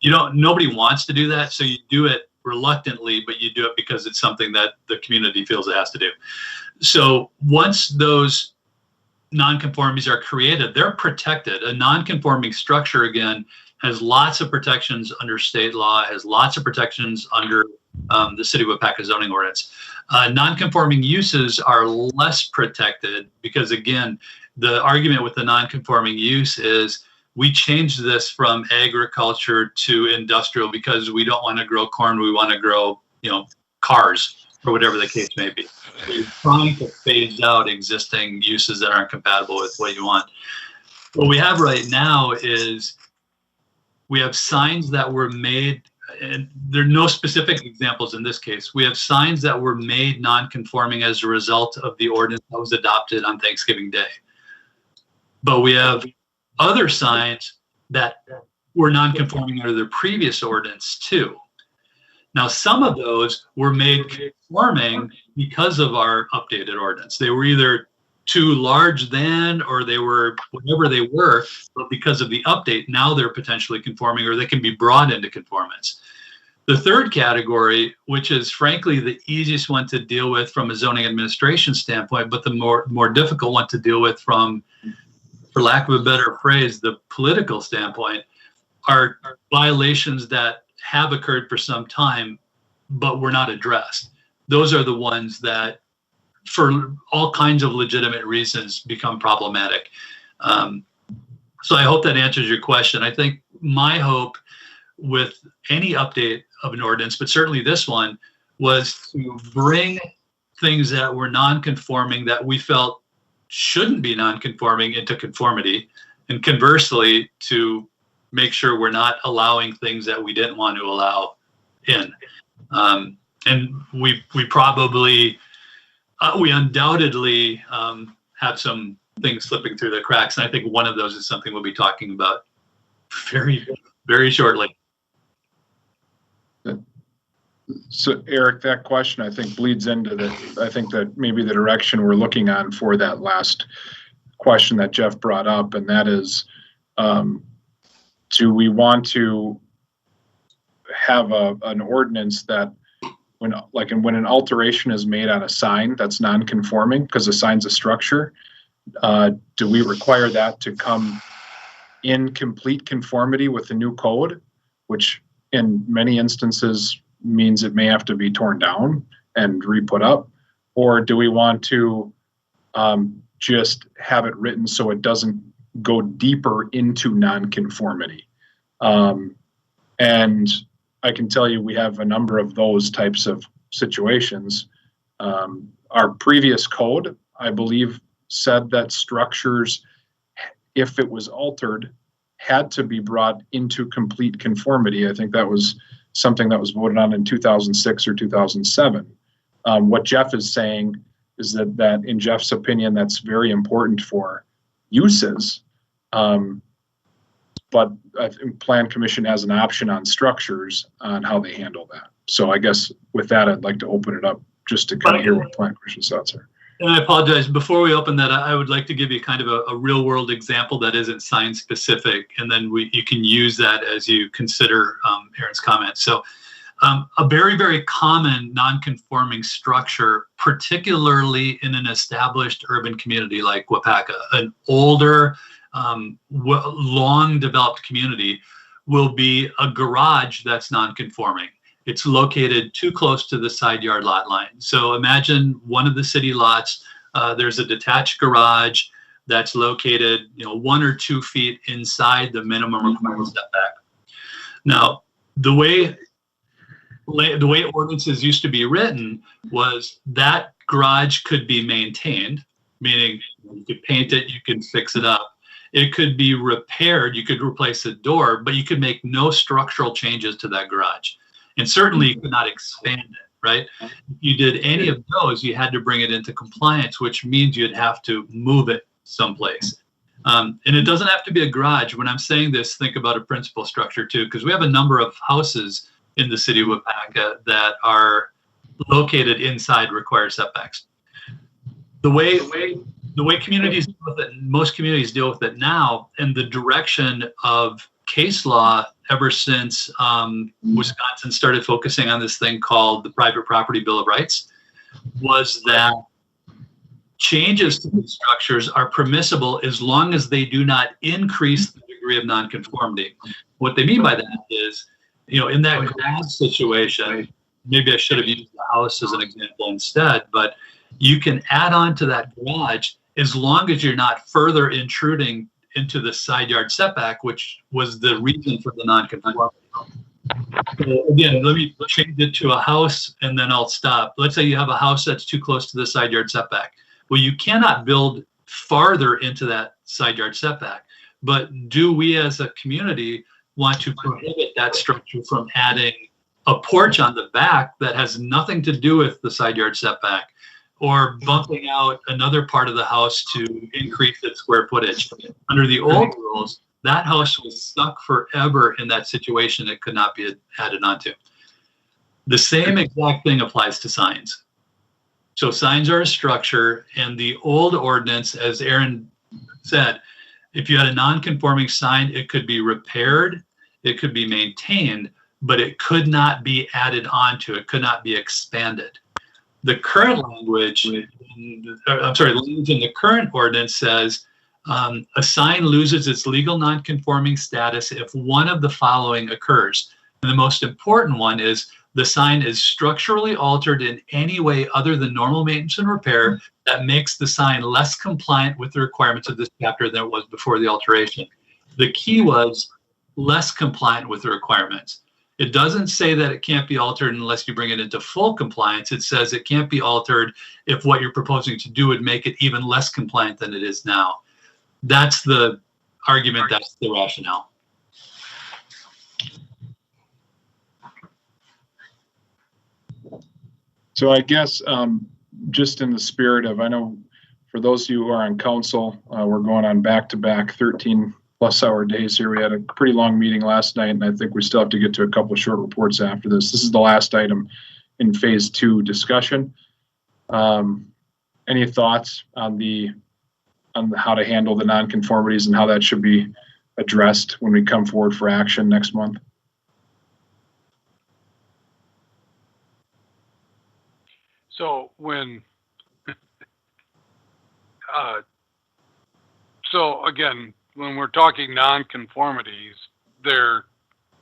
Nobody wants to do that, so you do it reluctantly, but you do it because it's something that the community feels it has to do. So once those nonconformities are created, they're protected. A nonconforming structure, again, has lots of protections under state law, has lots of protections under the City of Waupaca zoning ordinance. Nonconforming uses are less protected because, again, the argument with the nonconforming use is we changed this from agriculture to industrial because we don't want to grow corn, we want to grow, cars, or whatever the case may be. So you're trying to phase out existing uses that aren't compatible with what you want. What we have right now is we have signs that were made, and there are no specific examples in this case. We have signs that were made non-conforming as a result of the ordinance that was adopted on Thanksgiving Day. But we have other signs that were non-conforming under the previous ordinance too. Now, some of those were made conforming because of our updated ordinance. They were either too large then, or they were whatever they were, but because of the update, now they're potentially conforming, or they can be brought into conformance. The third category, which is frankly the easiest one to deal with from a zoning administration standpoint, but the more difficult one to deal with from, for lack of a better phrase, the political standpoint, are violations that have occurred for some time, but were not addressed. Those are the ones that, for all kinds of legitimate reasons, become problematic. So I hope that answers your question. I think my hope with any update of an ordinance, but certainly this one, was to bring things that were non-conforming that we felt shouldn't be non-conforming into conformity, and conversely to make sure we're not allowing things that we didn't want to allow in. And we undoubtedly have some things slipping through the cracks, and I think one of those is something we'll be talking about very, very shortly. So Eric, that question I think bleeds into I think that maybe the direction we're looking on for that last question that Jeff brought up, and that is, do we want to have an ordinance that when an alteration is made on a sign that's non-conforming because the sign's a structure, do we require that to come in complete conformity with the new code, which in many instances means it may have to be torn down and re-put up? Or do we want to just have it written so it doesn't go deeper into non-conformity? And I can tell you we have a number of those types of situations. Our previous code, I believe, said that structures, if it was altered, had to be brought into complete conformity. I think that was something that was voted on in 2006 or 2007. What Jeff is saying is that in Jeff's opinion, that's very important for uses. But I think Plan Commission has an option on structures on how they handle that. So I guess with that, I'd like to open it up just to kind of hear what Plan Commission's thoughts are. And I apologize, before we open that, I would like to give you kind of a real world example that isn't sign specific, and then you can use that as you consider Aaron's comments. So a very, very common non-conforming structure, particularly in an established urban community like Waupaca, an older, long developed community, will be a garage that's non-conforming. It's located too close to the side yard lot line. So imagine one of the city lots, there's a detached garage that's located, 1 or 2 feet inside the minimum required setback. Now, the way ordinances used to be written was that garage could be maintained, meaning you could paint it, you could fix it up. It could be repaired, you could replace the door, but you could make no structural changes to that garage. And certainly you could not expand it, right? If you did any of those, you had to bring it into compliance, which means you'd have to move it someplace. And it doesn't have to be a garage. When I'm saying this, think about a principal structure too, because we have a number of houses in the city of Waupaca that are located inside required setbacks. The way communities deal with it, most communities deal with it now, and the direction of case law ever since Wisconsin started focusing on this thing called the Private Property Bill of Rights, was that changes to these structures are permissible as long as they do not increase the degree of nonconformity. What they mean by that is, in that garage situation, maybe I should have used the house as an example instead, but you can add on to that garage as long as you're not further intruding into the side yard setback, which was the reason for the nonconformity. So again, let me change it to a house and then I'll stop. Let's say you have a house that's too close to the side yard setback. Well, you cannot build farther into that side yard setback, but do we as a community want to prohibit that structure from adding a porch on the back that has nothing to do with the side yard setback, or bumping out another part of the house to increase its square footage? Under the old rules, that house was stuck forever in that situation. It could not be added onto. The same exact thing applies to signs. So signs are a structure, and the old ordinance, as Aaron said, if you had a non-conforming sign, it could be repaired, it could be maintained, but it could not be added onto, it could not be expanded. The current language, language in the current ordinance says a sign loses its legal nonconforming status if one of the following occurs. And the most important one is the sign is structurally altered in any way other than normal maintenance and repair that makes the sign less compliant with the requirements of this chapter than it was before the alteration. The key was less compliant with the requirements. It doesn't say that it can't be altered unless you bring it into full compliance. It says it can't be altered if what you're proposing to do would make it even less compliant than it is now. That's the argument, that's the rationale. So I guess just in the spirit of, I know for those of you who are on council, we're going on back-to-back 13 plus hour days here. We had a pretty long meeting last night, and I think we still have to get to a couple of short reports after this. This is the last item in phase 2 discussion. Any thoughts on how to handle the nonconformities and how that should be addressed when we come forward for action next month? So so again, when we're talking nonconformities, they're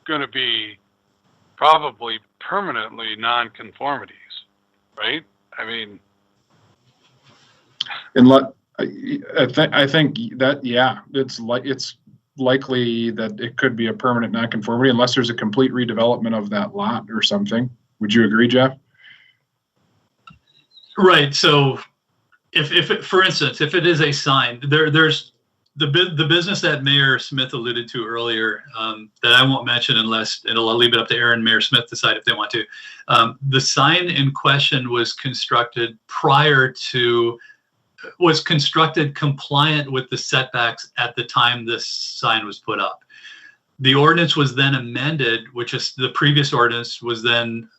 going to be probably permanently nonconformities, right? I mean, I think that, yeah, it's likely that it could be a permanent nonconformity unless there's a complete redevelopment of that lot or something. Would you agree, Jeff? Right. So if for instance, if it is a sign, there's the business that Mayor Smith alluded to earlier, that I won't mention unless, and I'll leave it up to Aaron and Mayor Smith to decide if they want to. The sign in question was constructed compliant with the setbacks at the time this sign was put up. The ordinance was then amended, which is the previous ordinance was then,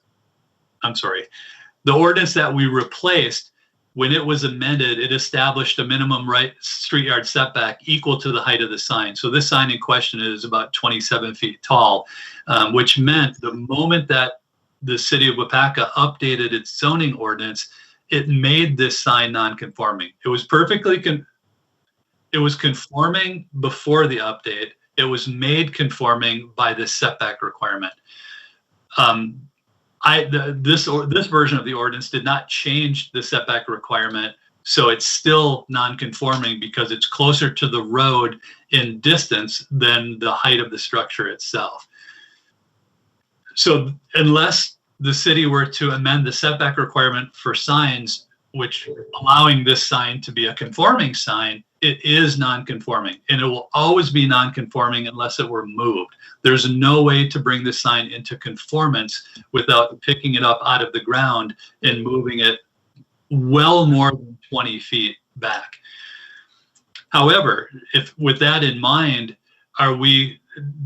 the ordinance that we replaced, when it was amended, it established a minimum street yard setback equal to the height of the sign. So this sign in question is about 27 feet tall, which meant the moment that the city of Waupaca updated its zoning ordinance, it made this sign non-conforming. It was it was conforming before the update. It was made conforming by the setback requirement. This version of the ordinance did not change the setback requirement, so it's still non-conforming because it's closer to the road in distance than the height of the structure itself. So unless the city were to amend the setback requirement for signs, which allowing this sign to be a conforming sign, it is non-conforming, and it will always be non-conforming unless it were moved. There's no way to bring the sign into conformance without picking it up out of the ground and moving it well more than 20 feet back. However, if with that in mind,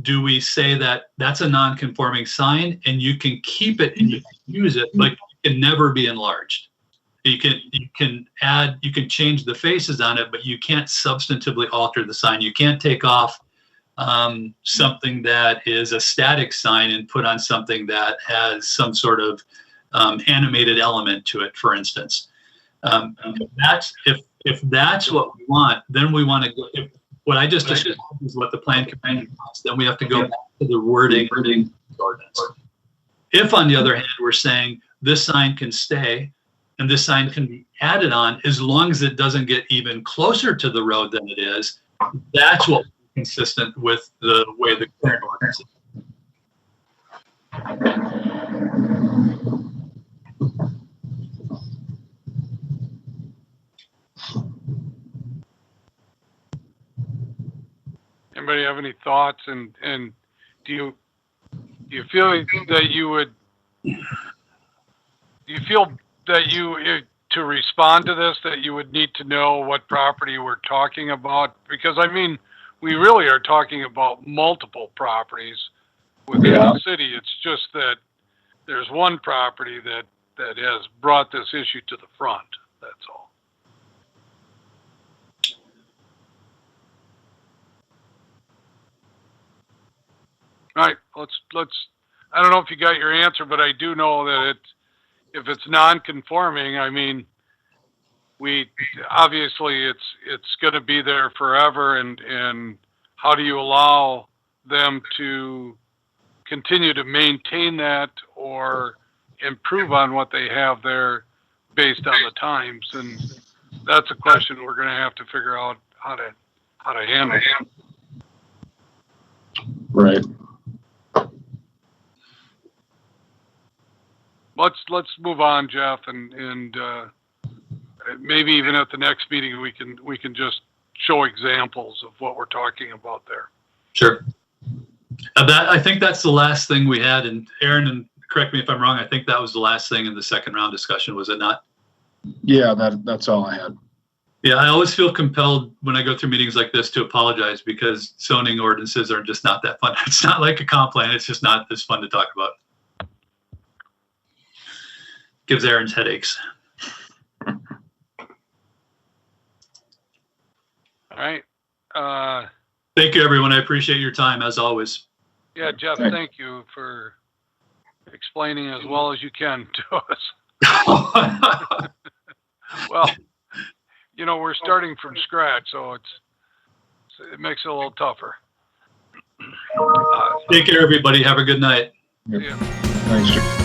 do we say that that's a non-conforming sign and you can keep it and you can use it, but it can never be enlarged? You can change the faces on it, but you can't substantively alter the sign. You can't take off something that is a static sign and put on something that has some sort of animated element to it, for instance. If that's what we want, then we want to go. If what I just described is what the plan committee wants, then we have to go back to the wording ordinance. If, on the other hand, we're saying this sign can stay and this sign can be added on as long as it doesn't get even closer to the road than it is, that's what consistent with the way the current ordinance is. Anybody have any thoughts? And do you feel that you would? Do you feel that to respond to this, that you would need to know what property we're talking about? Because I mean, we really are talking about multiple properties within the city. It's just that there's one property that has brought this issue to the front. That's all. All right, let's. I don't know if you got your answer, but I do know that if it's non-conforming, I mean, obviously it's going to be there forever, and how do you allow them to continue to maintain that or improve on what they have there based on the times? And that's a question we're going to have to figure out how to handle. Right. Let's move on, Jeff, and maybe even at the next meeting we can just show examples of what we're talking about there. Sure. I think that's the last thing we had. And Aaron, and correct me if I'm wrong, I think that was the last thing in the second round discussion, was it not? Yeah, that's all I had. Yeah, I always feel compelled when I go through meetings like this to apologize because zoning ordinances are just not that fun. It's not like a comp plan. It's just not as fun to talk about. Gives Aaron's headaches. All right. Thank you, everyone. I appreciate your time as always. Yeah, Jeff, thank you for explaining as well as you can to us. Well, you know, we're starting from scratch, so it makes it a little tougher. Take care, everybody. Have a good night. Yep. See ya. Thanks, Jim.